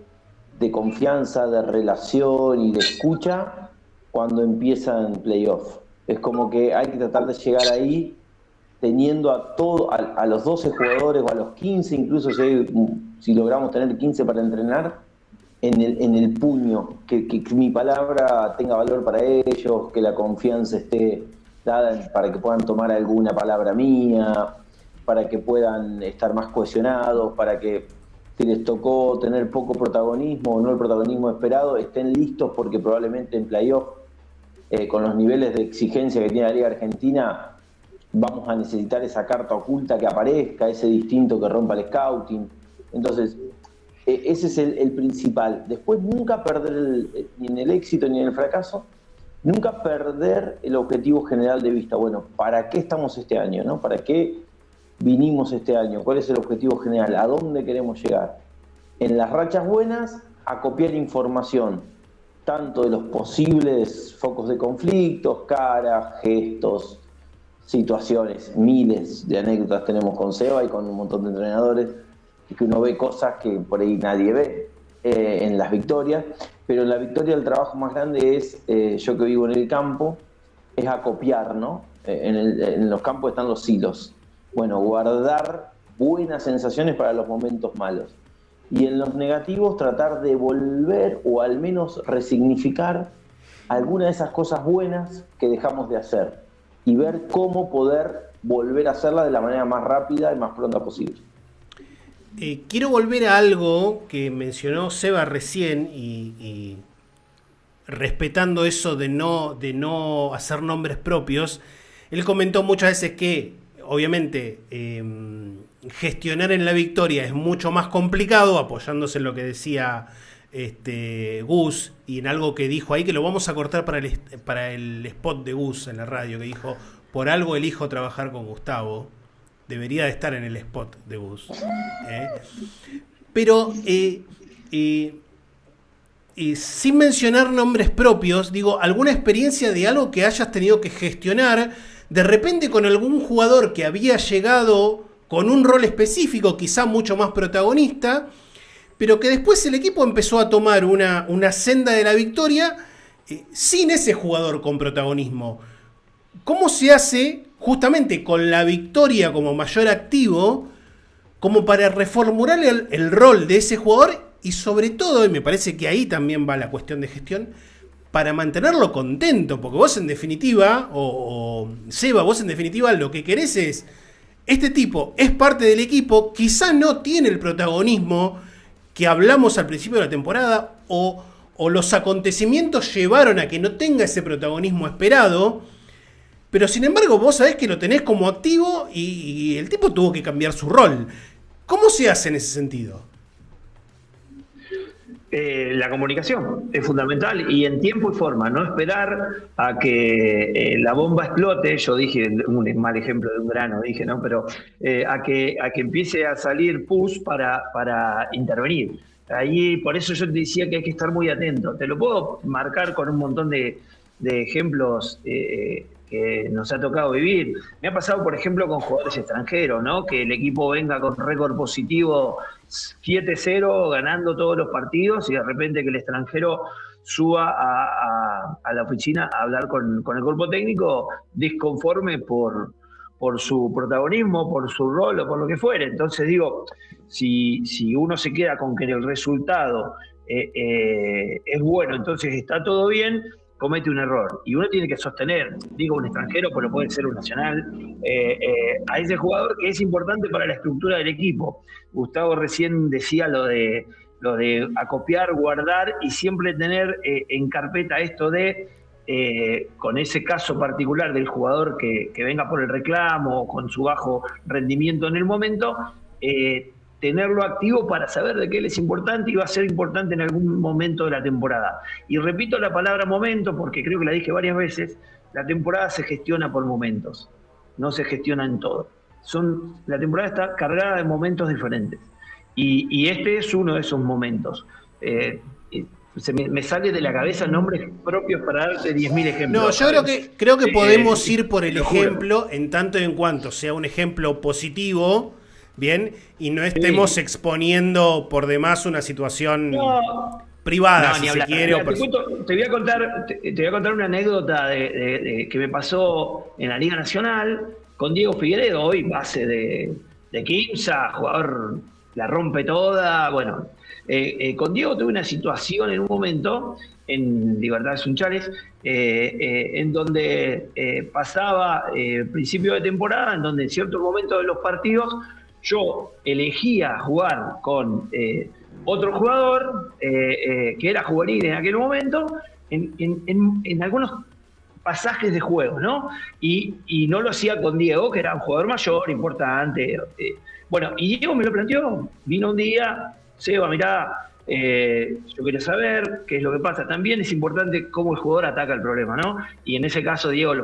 confianza, de relación y de escucha cuando empiezan playoff. Es como que hay que tratar de llegar ahí teniendo a los 12 jugadores o a los 15, incluso si logramos tener 15 para entrenar, en el puño, que mi palabra tenga valor para ellos, que la confianza esté dada para que puedan tomar alguna palabra mía, para que puedan estar más cohesionados, para que si les tocó tener poco protagonismo o no el protagonismo esperado, estén listos, porque probablemente en playoff, con los niveles de exigencia que tiene la Liga Argentina, vamos a necesitar esa carta oculta que aparezca, ese distinto que rompa el scouting. Entonces, ese es el principal. Después, nunca perder ni en el éxito ni en el fracaso, nunca perder el objetivo general de vista. Bueno, ¿para qué estamos este año, no? ¿Para qué vinimos este año? ¿Cuál es el objetivo general? ¿A dónde queremos llegar? En las rachas buenas, a copiar información, tanto de los posibles focos de conflictos, caras, gestos, situaciones. Miles de anécdotas tenemos con Seba y con un montón de entrenadores, y que uno ve cosas que por ahí nadie ve en las victorias, pero en la victoria el trabajo más grande es, yo que vivo en el campo, es acopiar, ¿no? En los campos están los silos. Bueno, guardar buenas sensaciones para los momentos malos. Y en los negativos tratar de volver o al menos resignificar alguna de esas cosas buenas que dejamos de hacer y ver cómo poder volver a hacerla de la manera más rápida y más pronta posible. Quiero volver a algo que mencionó Seba recién y respetando eso de no hacer nombres propios. Él comentó muchas veces que obviamente gestionar en la victoria es mucho más complicado, apoyándose en lo que decía Gus y en algo que dijo ahí, que lo vamos a cortar para el spot de Gus en la radio, que dijo: por algo elijo trabajar con Gustavo. Debería de estar en el spot de Gus. Pero sin mencionar nombres propios, digo, alguna experiencia de algo que hayas tenido que gestionar de repente con algún jugador que había llegado con un rol específico, quizá mucho más protagonista, pero que después el equipo empezó a tomar una senda de la victoria sin ese jugador con protagonismo. ¿Cómo se hace justamente con la victoria como mayor activo, como para reformular el rol de ese jugador y sobre todo, y me parece que ahí también va la cuestión de gestión, para mantenerlo contento? Porque vos en definitiva, o Seba, vos en definitiva lo que querés es, este tipo es parte del equipo, quizá no tiene el protagonismo que hablamos al principio de la temporada, o los acontecimientos llevaron a que no tenga ese protagonismo esperado, pero sin embargo vos sabés que lo tenés como activo y el tipo tuvo que cambiar su rol. ¿Cómo se hace en ese sentido? La comunicación es fundamental y en tiempo y forma, no esperar a que la bomba explote. Yo dije un mal ejemplo de un grano, dije, ¿no? Pero a que empiece a salir pus para intervenir. Ahí, por eso yo te decía que hay que estar muy atento. Te lo puedo marcar con un montón de ejemplos que nos ha tocado vivir. Me ha pasado, por ejemplo, con jugadores extranjeros, ¿no? Que el equipo venga con récord positivo 7-0, ganando todos los partidos, y de repente que el extranjero suba a la oficina a hablar con el cuerpo técnico disconforme por por su protagonismo, por su rol o por lo que fuere. Entonces digo, si uno se queda con que el resultado es bueno, entonces está todo bien, comete un error. Y uno tiene que sostener, digo un extranjero, pero puede ser un nacional, a ese jugador que es importante para la estructura del equipo. Gustavo recién decía lo de acopiar, guardar y siempre tener en carpeta esto de, con ese caso particular del jugador que venga por el reclamo o con su bajo rendimiento en el momento, tenerlo activo para saber de qué él es importante y va a ser importante en algún momento de la temporada. Y repito la palabra momento porque creo que la dije varias veces, la temporada se gestiona por momentos, no se gestiona en todo. La temporada está cargada de momentos diferentes. Y este es uno de esos momentos. Me sale de la cabeza nombres propios para darte 10.000 ejemplos. No, yo creo que podemos ir por el ejemplo en tanto y en cuanto sea un ejemplo positivo, bien, y no estemos exponiendo por demás una situación privada, si se quiere. Te voy a contar una anécdota de que me pasó en la Liga Nacional con Diego Figueiredo, hoy base de Quimsa, jugador la rompe toda. Bueno, con Diego tuve una situación en un momento en Libertad Sunchales, en donde pasaba principio de temporada, en donde en ciertos momentos de los partidos yo elegía jugar con otro jugador que era juvenil en aquel momento, en algunos pasajes de juego, ¿no? Y no lo hacía con Diego, que era un jugador mayor, importante. Bueno, y Diego me lo planteó. Vino un día, Seba, mirá, yo quería saber qué es lo que pasa. También es importante cómo el jugador ataca el problema, ¿no? Y en ese caso Diego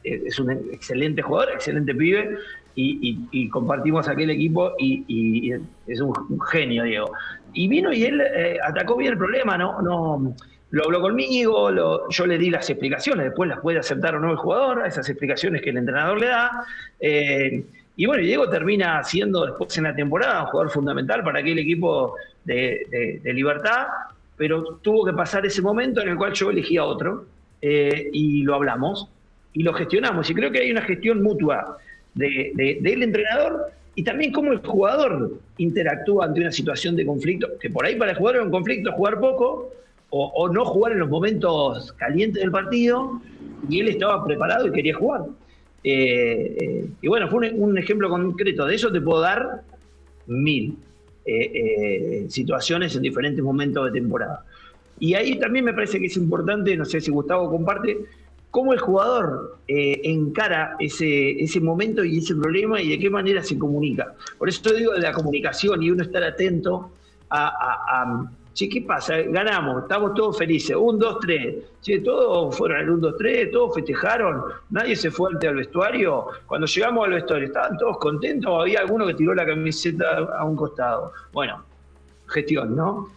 es un excelente jugador, excelente pibe, y compartimos aquel equipo y es un genio, Diego. Y vino y él atacó bien el problema, no lo habló conmigo, yo le di las explicaciones, después las puede aceptar o no el jugador, esas explicaciones que el entrenador le da. Y bueno, Diego termina siendo después en la temporada un jugador fundamental para aquel equipo de Libertad, pero tuvo que pasar ese momento en el cual yo elegí a otro y lo hablamos y lo gestionamos. Y creo que hay una gestión mutua del entrenador y también cómo el jugador interactúa ante una situación de conflicto, que por ahí para el jugador era un conflicto jugar poco o no jugar en los momentos calientes del partido, y él estaba preparado y quería jugar. Y bueno, fue un ejemplo concreto. De eso te puedo dar 1000 situaciones en diferentes momentos de temporada. Y ahí también me parece que es importante, no sé si Gustavo comparte, cómo el jugador encara ese momento y ese problema y de qué manera se comunica. Por eso digo de la comunicación y uno estar atento a che, ¿qué pasa? Ganamos, estamos todos felices, 1, 2, 3. Che, todos fueron al 1, 2, 3, todos festejaron, nadie se fue al vestuario. Cuando llegamos al vestuario, ¿estaban todos contentos o había alguno que tiró la camiseta a un costado? Bueno, gestión, ¿no?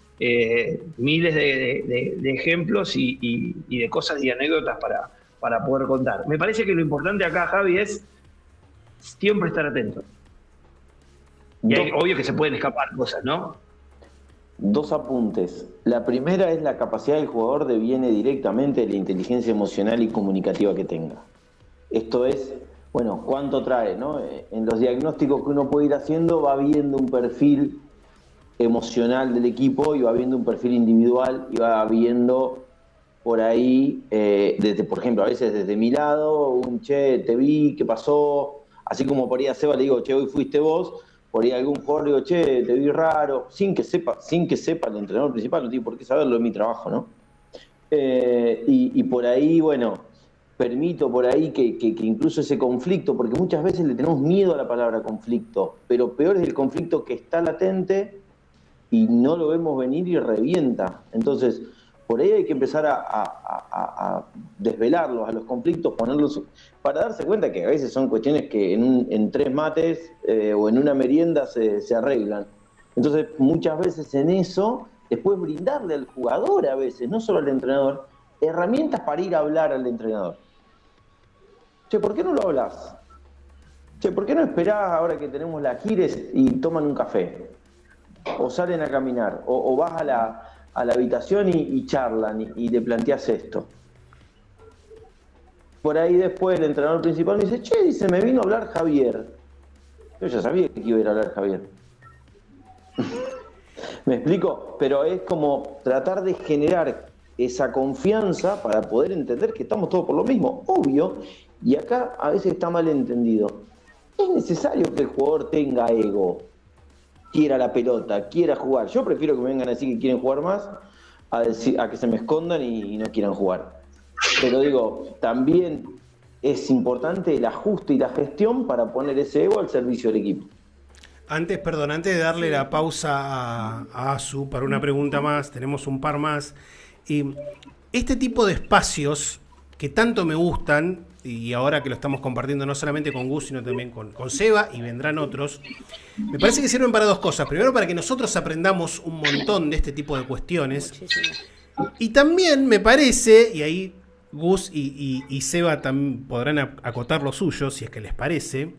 Miles de ejemplos y de cosas y anécdotas para poder contar. Me parece que lo importante acá, Javi, es siempre estar atento. Y obvio que se pueden escapar cosas, ¿no? 2 apuntes. La primera es la capacidad del jugador viene directamente de la inteligencia emocional y comunicativa que tenga. Esto es, bueno, cuánto trae, ¿no? En los diagnósticos que uno puede ir haciendo va viendo un perfil emocional del equipo y va viendo un perfil individual y va viendo por ahí, por ejemplo, a veces desde mi lado, un che, te vi, ¿qué pasó? Así como por ahí a Seba le digo, che, hoy fuiste vos. Por ahí algún jugador le digo, che, te vi raro, sin que sepa el entrenador principal, no tiene por qué saberlo, es mi trabajo, ¿no? Y por ahí, bueno, permito por ahí que incluso ese conflicto, porque muchas veces le tenemos miedo a la palabra conflicto, pero peor es el conflicto que está latente y no lo vemos venir y revienta. Entonces, por ahí hay que empezar a desvelarlos, a los conflictos, ponerlos, para darse cuenta que a veces son cuestiones que en 3 mates o en una merienda se arreglan. Entonces, muchas veces en eso, después brindarle al jugador a veces, no solo al entrenador, herramientas para ir a hablar al entrenador. Che, ¿por qué no lo hablas? Che, ¿por qué no esperás ahora que tenemos la gires y toman un café? O salen a caminar, o vas a la habitación y charlan y le planteás esto. por ahí después el entrenador principal me dice, che, dice, me vino a hablar Javier. Yo ya sabía que iba a ir a hablar Javier. ¿Me explico? Pero es como tratar de generar esa confianza para poder entender que estamos todos por lo mismo, obvio, y acá a veces está mal entendido. Es necesario que el jugador tenga ego, quiera la pelota, quiera jugar. Yo prefiero que me vengan a decir que quieren jugar más a que se me escondan y no quieran jugar. Pero digo, también es importante el ajuste y la gestión para poner ese ego al servicio del equipo. Antes de darle la pausa a Asu para una pregunta más, tenemos un par más. Este tipo de espacios que tanto me gustan, y ahora que lo estamos compartiendo no solamente con Gus, sino también con Seba, y vendrán otros, me parece que sirven para dos cosas. Primero, para que nosotros aprendamos un montón de este tipo de cuestiones. Muchísimo. Y también me parece, y ahí Gus y Seba también podrán acotar lo suyo, si es que les parece,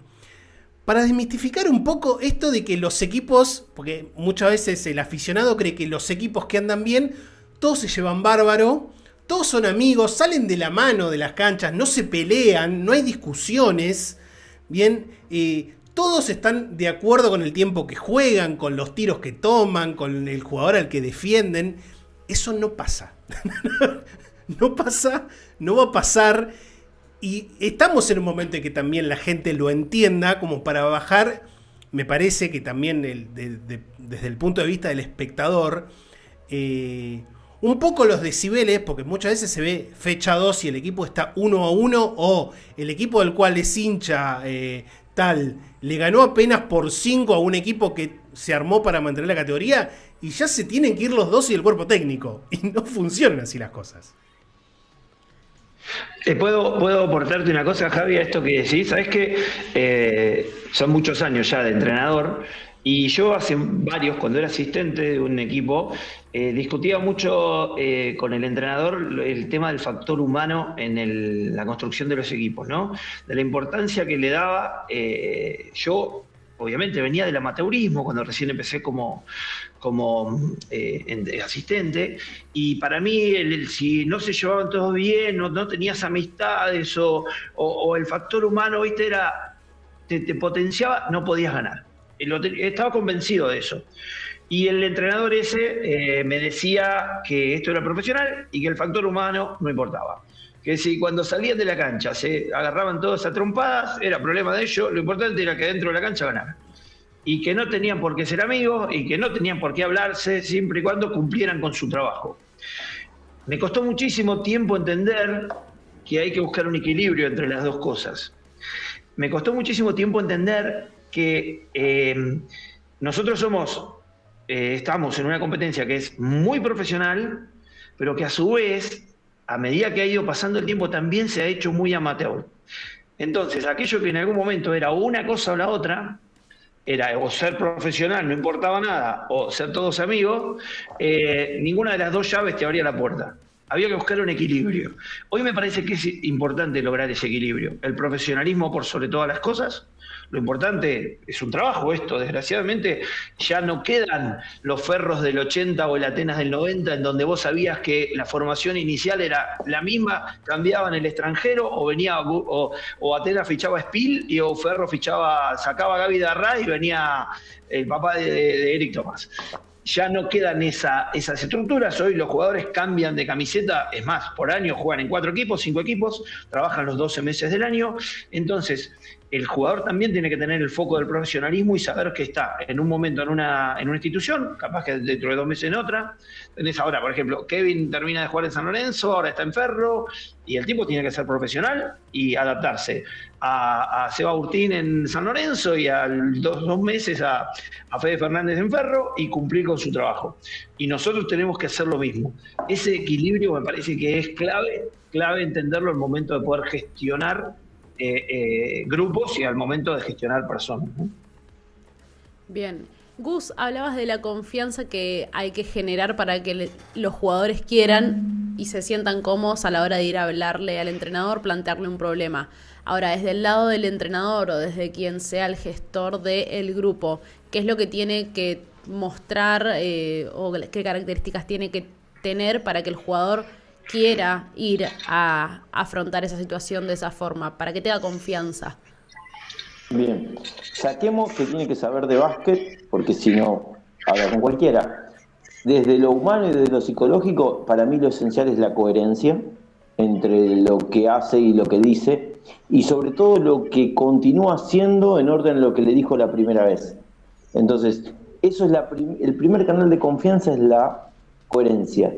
para desmitificar un poco esto de que los equipos, porque muchas veces el aficionado cree que los equipos que andan bien, todos se llevan bárbaro, todos son amigos, salen de la mano de las canchas, no se pelean, no hay discusiones, bien, todos están de acuerdo con el tiempo que juegan, con los tiros que toman, con el jugador al que defienden. Eso no pasa. No pasa, no va a pasar. Y estamos en un momento en que también la gente lo entienda, como para bajar, me parece que también desde el punto de vista del espectador, un poco los decibeles, porque muchas veces se ve fecha 2 y el equipo está 1-1, o el equipo del cual es hincha tal, le ganó apenas por 5 a un equipo que se armó para mantener la categoría, y ya se tienen que ir los dos y el cuerpo técnico, y no funcionan así las cosas. ¿Puedo aportarte una cosa, Javi, a esto que decís? Sabés que son muchos años ya de entrenador, y yo hace varios, cuando era asistente de un equipo, discutía mucho con el entrenador el tema del factor humano en la construcción de los equipos, ¿no? De la importancia que le daba. Yo, obviamente, venía del amateurismo cuando recién empecé como asistente, y para mí si no se llevaban todos bien, no tenías amistades o el factor humano, viste, te potenciaba, no podías ganar. Estaba convencido de eso. Y el entrenador ese me decía que esto era profesional y que el factor humano no importaba. Que si cuando salían de la cancha se agarraban todos a trompadas, era problema de ellos, lo importante era que dentro de la cancha ganaran. Y que no tenían por qué ser amigos y que no tenían por qué hablarse siempre y cuando cumplieran con su trabajo. Me costó muchísimo tiempo entender que hay que buscar un equilibrio entre las dos cosas. Me costó muchísimo tiempo entender que nosotros estamos en una competencia que es muy profesional, pero que a su vez, a medida que ha ido pasando el tiempo, también se ha hecho muy amateur. Entonces, aquello que en algún momento era una cosa o la otra, era o ser profesional, no importaba nada, o ser todos amigos, ninguna de las dos llaves te abría la puerta. Había que buscar un equilibrio. Hoy me parece que es importante lograr ese equilibrio. El profesionalismo por sobre todas las cosas. Lo importante es un trabajo esto. Desgraciadamente ya no quedan los Ferros del 80 o el Atenas del 90 en donde vos sabías que la formación inicial era la misma, cambiaba en el extranjero o venía o Atenas fichaba a Spill o Ferro sacaba a Gaby Darrá y venía el papá de Eric Tomás. Ya no quedan esas estructuras. Hoy los jugadores cambian de camiseta, es más, por año juegan en 4 equipos, 5 equipos, trabajan los 12 meses del año. Entonces, el jugador también tiene que tener el foco del profesionalismo y saber que está en un momento en una institución, capaz que dentro de 2 meses en otra. Tenés ahora, por ejemplo, Kevin termina de jugar en San Lorenzo, ahora está en Ferro, y el tipo tiene que ser profesional y adaptarse a Seba Urtín en San Lorenzo y a 2 meses a Fede Fernández en Ferro y cumplir con su trabajo. Y nosotros tenemos que hacer lo mismo. Ese equilibrio me parece que es clave entenderlo al momento de poder gestionar grupos y al momento de gestionar personas, ¿no? Bien. Gus, hablabas de la confianza que hay que generar para que los jugadores quieran y se sientan cómodos a la hora de ir a hablarle al entrenador, plantearle un problema. Ahora, desde el lado del entrenador o desde quien sea el gestor del grupo, ¿qué es lo que tiene que mostrar o qué características tiene que tener para que el jugador quiera ir a afrontar esa situación de esa forma, para que tenga confianza. Bien, saquemos que tiene que saber de básquet, porque si no, habla con cualquiera. Desde lo humano y desde lo psicológico, para mí lo esencial es la coherencia entre lo que hace y lo que dice, y sobre todo lo que continúa haciendo en orden a lo que le dijo la primera vez. Entonces, eso es el primer canal de confianza, es la coherencia.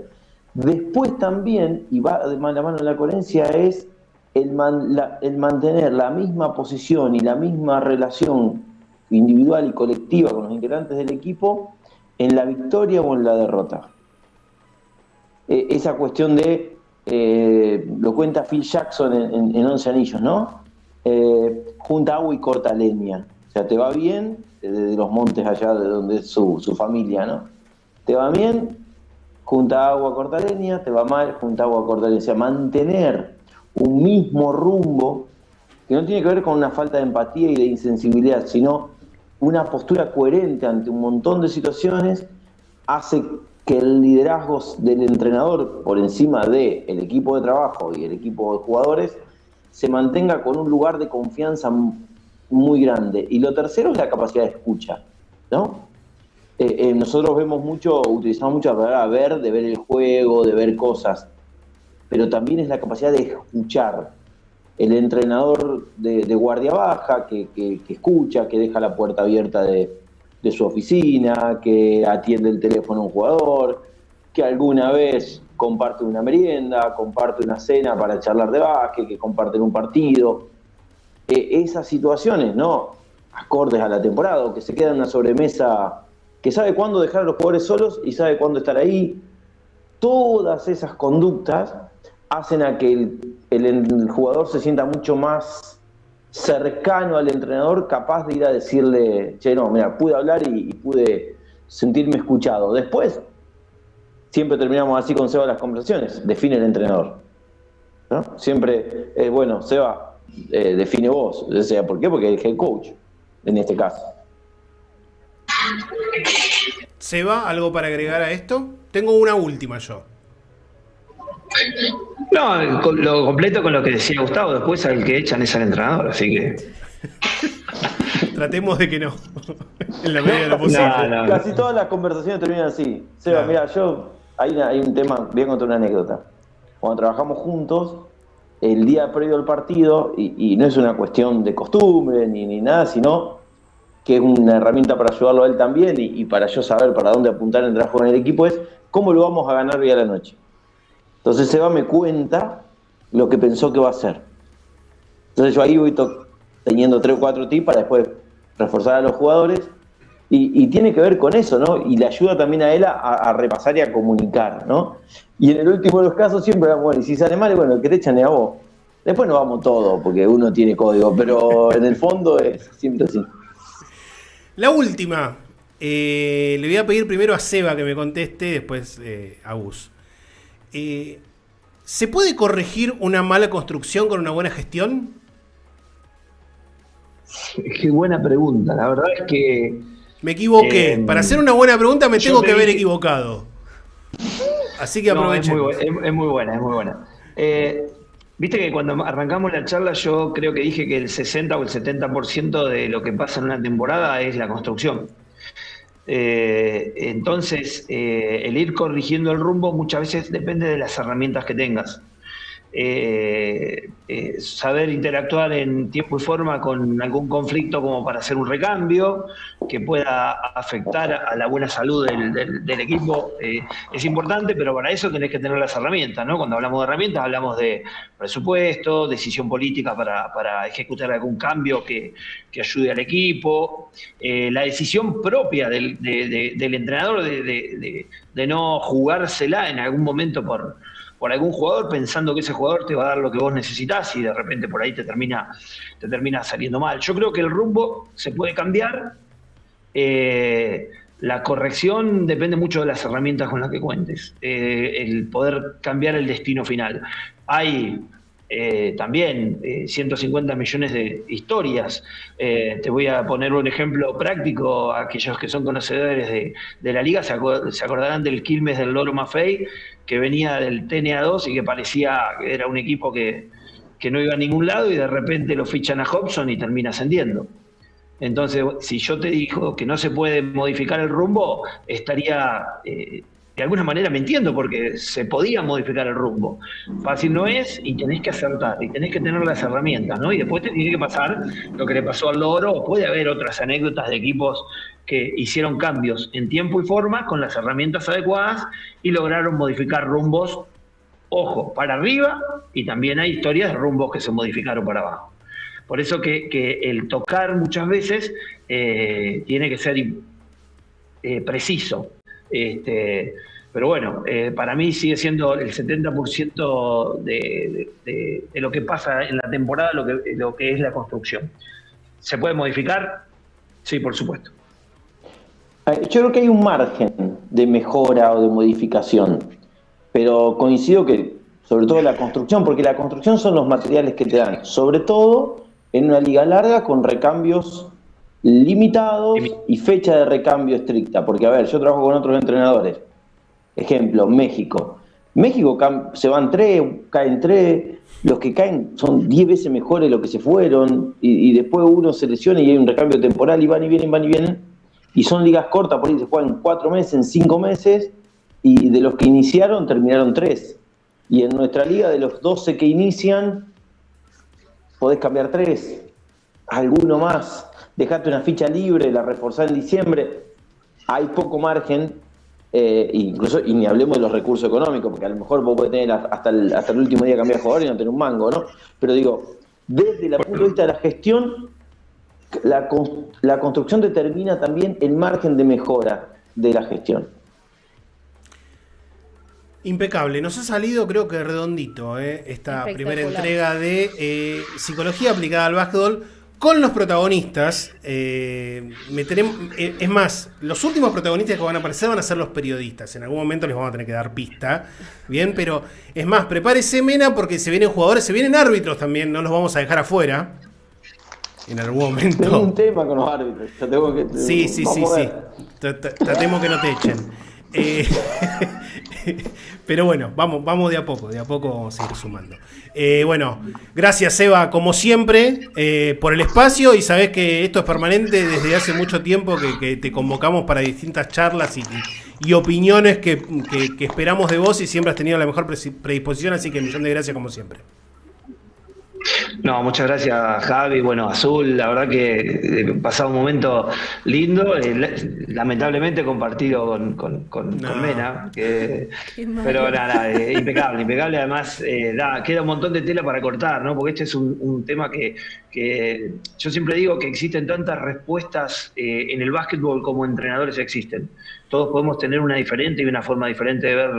Después también, y va de mano a mano la coherencia, es el mantener la misma posición y la misma relación individual y colectiva con los integrantes del equipo en la victoria o en la derrota. Esa cuestión de, lo cuenta Phil Jackson en 11 Anillos, ¿no? Junta agua y corta leña. O sea, te va bien, desde los montes allá de donde es su familia, ¿no? Te va bien, junta agua, corta leña, te va mal, junta agua, corta leña. O sea, mantener un mismo rumbo, que no tiene que ver con una falta de empatía y de insensibilidad, sino una postura coherente ante un montón de situaciones, hace que el liderazgo del entrenador por encima del equipo de trabajo y el equipo de jugadores se mantenga con un lugar de confianza muy grande. Y lo tercero es la capacidad de escucha, ¿no? Nosotros utilizamos mucho la palabra ver, de ver el juego, de ver cosas, pero también es la capacidad de escuchar. El entrenador de guardia baja que escucha, que deja la puerta abierta de su oficina, que atiende el teléfono a un jugador, que alguna vez comparte una merienda, comparte una cena para charlar de básquet, que comparten un partido. Esas situaciones, ¿no? Acordes a la temporada, o que se queda en una sobremesa, que sabe cuándo dejar a los jugadores solos y sabe cuándo estar ahí. Todas esas conductas hacen a que el jugador se sienta mucho más cercano al entrenador, capaz de ir a decirle, che, no, mira, pude hablar y pude sentirme escuchado. Después, siempre terminamos así con Seba las conversaciones, define el entrenador, ¿no? Siempre es, bueno, Seba, define vos. O sea, ¿por qué? Porque es el head coach, en este caso. Seba, ¿algo para agregar a esto? Tengo una última yo. No, lo completo con lo que decía Gustavo. Después al que echan es al entrenador, así que... Tratemos de que no. En la medida de lo posible. No. Casi todas las conversaciones terminan así. Seba, mira, hay un tema, voy a contar una anécdota. Cuando trabajamos juntos, el día previo al partido, y no es una cuestión de costumbre ni nada, sino que es una herramienta para ayudarlo a él también y para yo saber para dónde apuntar en el trabajo en el equipo, es cómo lo vamos a ganar hoy a la noche. Entonces Seba me cuenta lo que pensó que va a hacer. Entonces yo ahí voy teniendo 3 o 4 tips para después reforzar a los jugadores y tiene que ver con eso, ¿no? Y le ayuda también a él a repasar y a comunicar, ¿no? Y en el último de los casos siempre vamos, bueno, y si sale mal, bueno, el que te echan es a vos. Después nos vamos todos, porque uno tiene código, pero en el fondo es siempre así. La última. Le voy a pedir primero a Seba que me conteste, después a Gus. ¿Se puede corregir una mala construcción con una buena gestión? Qué buena pregunta. La verdad es que... Me equivoqué. Para hacer una buena pregunta me tengo que haber equivocado. Así que aprovechen. No, es muy buena. Viste que cuando arrancamos la charla yo creo que dije que el 60 o el 70% de lo que pasa en una temporada es la construcción. Entonces, el ir corrigiendo el rumbo muchas veces depende de las herramientas que tengas. Saber interactuar en tiempo y forma con algún conflicto como para hacer un recambio que pueda afectar a la buena salud del equipo es importante, pero para eso tenés que tener las herramientas, ¿no? Cuando hablamos de herramientas hablamos de presupuesto, decisión política para ejecutar algún cambio que ayude al equipo, la decisión propia del entrenador de no jugársela en algún momento por algún jugador pensando que ese jugador te va a dar lo que vos necesitás y de repente por ahí te termina saliendo mal. Yo creo que el rumbo se puede cambiar. La corrección depende mucho de las herramientas con las que cuentes. El poder cambiar el destino final. Hay también 150 millones de historias. Te voy a poner un ejemplo práctico. Aquellos que son conocedores de la liga se acordarán del Quilmes del Loro Maffei, que venía del TNA2 y que parecía que era un equipo que no iba a ningún lado, y de repente lo fichan a Hobson y termina ascendiendo. Entonces, si yo te digo que no se puede modificar el rumbo, estaría de alguna manera mintiendo, porque se podía modificar el rumbo. Fácil no es, y tenés que acertar, y tenés que tener las herramientas, ¿no? Y después te tiene que pasar lo que le pasó al Loro. Puede haber otras anécdotas de equipos que hicieron cambios en tiempo y forma con las herramientas adecuadas y lograron modificar rumbos, ojo, para arriba, y también hay historias de rumbos que se modificaron para abajo. Por eso que el tocar muchas veces tiene que ser preciso. Pero bueno, para mí sigue siendo el 70% de lo que pasa en la temporada lo que es la construcción. ¿Se puede modificar? Sí, por supuesto. Yo creo que hay un margen de mejora o de modificación, pero coincido que sobre todo la construcción, porque la construcción son los materiales que te dan, sobre todo en una liga larga con recambios limitados y fecha de recambio estricta. Porque, a ver, yo trabajo con otros entrenadores. Ejemplo, México. México se van 3, caen 3, los que caen son 10 veces mejores de los que se fueron, y después uno se lesiona y hay un recambio temporal y van y vienen, y son ligas cortas, por ahí se juegan en 4 meses, en 5 meses, y de los que iniciaron terminaron 3. Y en nuestra liga, de los 12 que inician, podés cambiar 3, alguno más, dejate una ficha libre, la reforzás en diciembre. Hay poco margen, incluso, y ni hablemos de los recursos económicos, porque a lo mejor vos podés tener hasta el último día cambiar jugador y no tener un mango, ¿no? Pero digo, desde el punto de vista de la gestión, la construcción determina también el margen de mejora de la gestión. Impecable, nos ha salido creo que redondito esta primera entrega de Psicología aplicada al básquetbol con los protagonistas. Es más, los últimos protagonistas que van a aparecer van a ser los periodistas. En algún momento les vamos a tener que dar pista, bien, pero es más, prepárese, Mena, porque se vienen jugadores, se vienen árbitros también, no los vamos a dejar afuera en algún momento. Tengo un tema con los árbitros. Yo tengo que, sí. Tratemos que no te echen. Pero bueno, vamos de a poco vamos a ir sumando. Bueno, gracias, Seba, como siempre, por el espacio, y sabés que esto es permanente desde hace mucho tiempo que te convocamos para distintas charlas y opiniones que esperamos de vos, y siempre has tenido la mejor predisposición, así que 1.000.000 de gracias como siempre. No, muchas gracias, Javi. Bueno, Azul, la verdad que he pasado un momento lindo, lamentablemente compartido con Mena, pero nada, impecable. Además, queda un montón de tela para cortar, ¿no? Porque este es un tema que yo siempre digo que existen tantas respuestas en el básquetbol como entrenadores existen. Todos podemos tener una diferente y una forma diferente de ver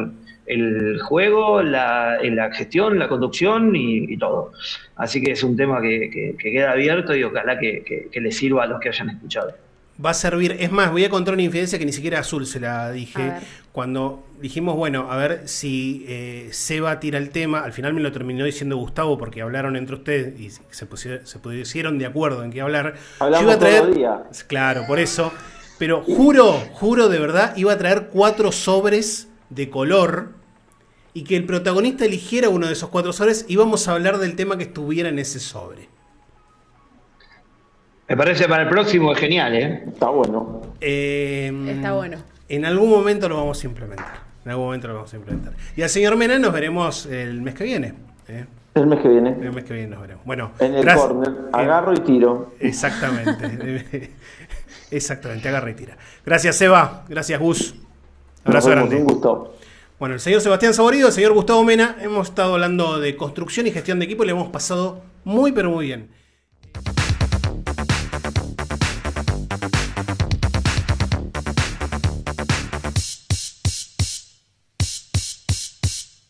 el juego, la gestión, la conducción y todo. Así que es un tema que queda abierto, y ojalá que les sirva a los que hayan escuchado. Va a servir. Es más, voy a contar una infidencia que ni siquiera a Azul se la dije. Cuando dijimos, bueno, a ver si Seba tira el tema, al final me lo terminó diciendo Gustavo, porque hablaron entre ustedes y se pusieron de acuerdo en qué hablar. Hablamos yo iba a traer, todo el día. Claro, por eso. Pero juro de verdad, iba a traer 4 sobres de color, y que el protagonista eligiera uno de esos 4 sobres, y vamos a hablar del tema que estuviera en ese sobre. Me parece para el próximo es genial, ¿eh? Está bueno. Está bueno. En algún momento lo vamos a implementar. Y al señor Mena nos veremos el mes que viene. El mes que viene. El mes que viene nos veremos. Bueno, en el córner, agarro y tiro. Exactamente. Exactamente, agarra y tira. Gracias, Seba. Gracias, Gus. Abrazo grande. Un gusto. Bueno, el señor Sebastián Saborido, el señor Gustavo Mena, hemos estado hablando de construcción y gestión de equipo y le hemos pasado muy, pero muy bien.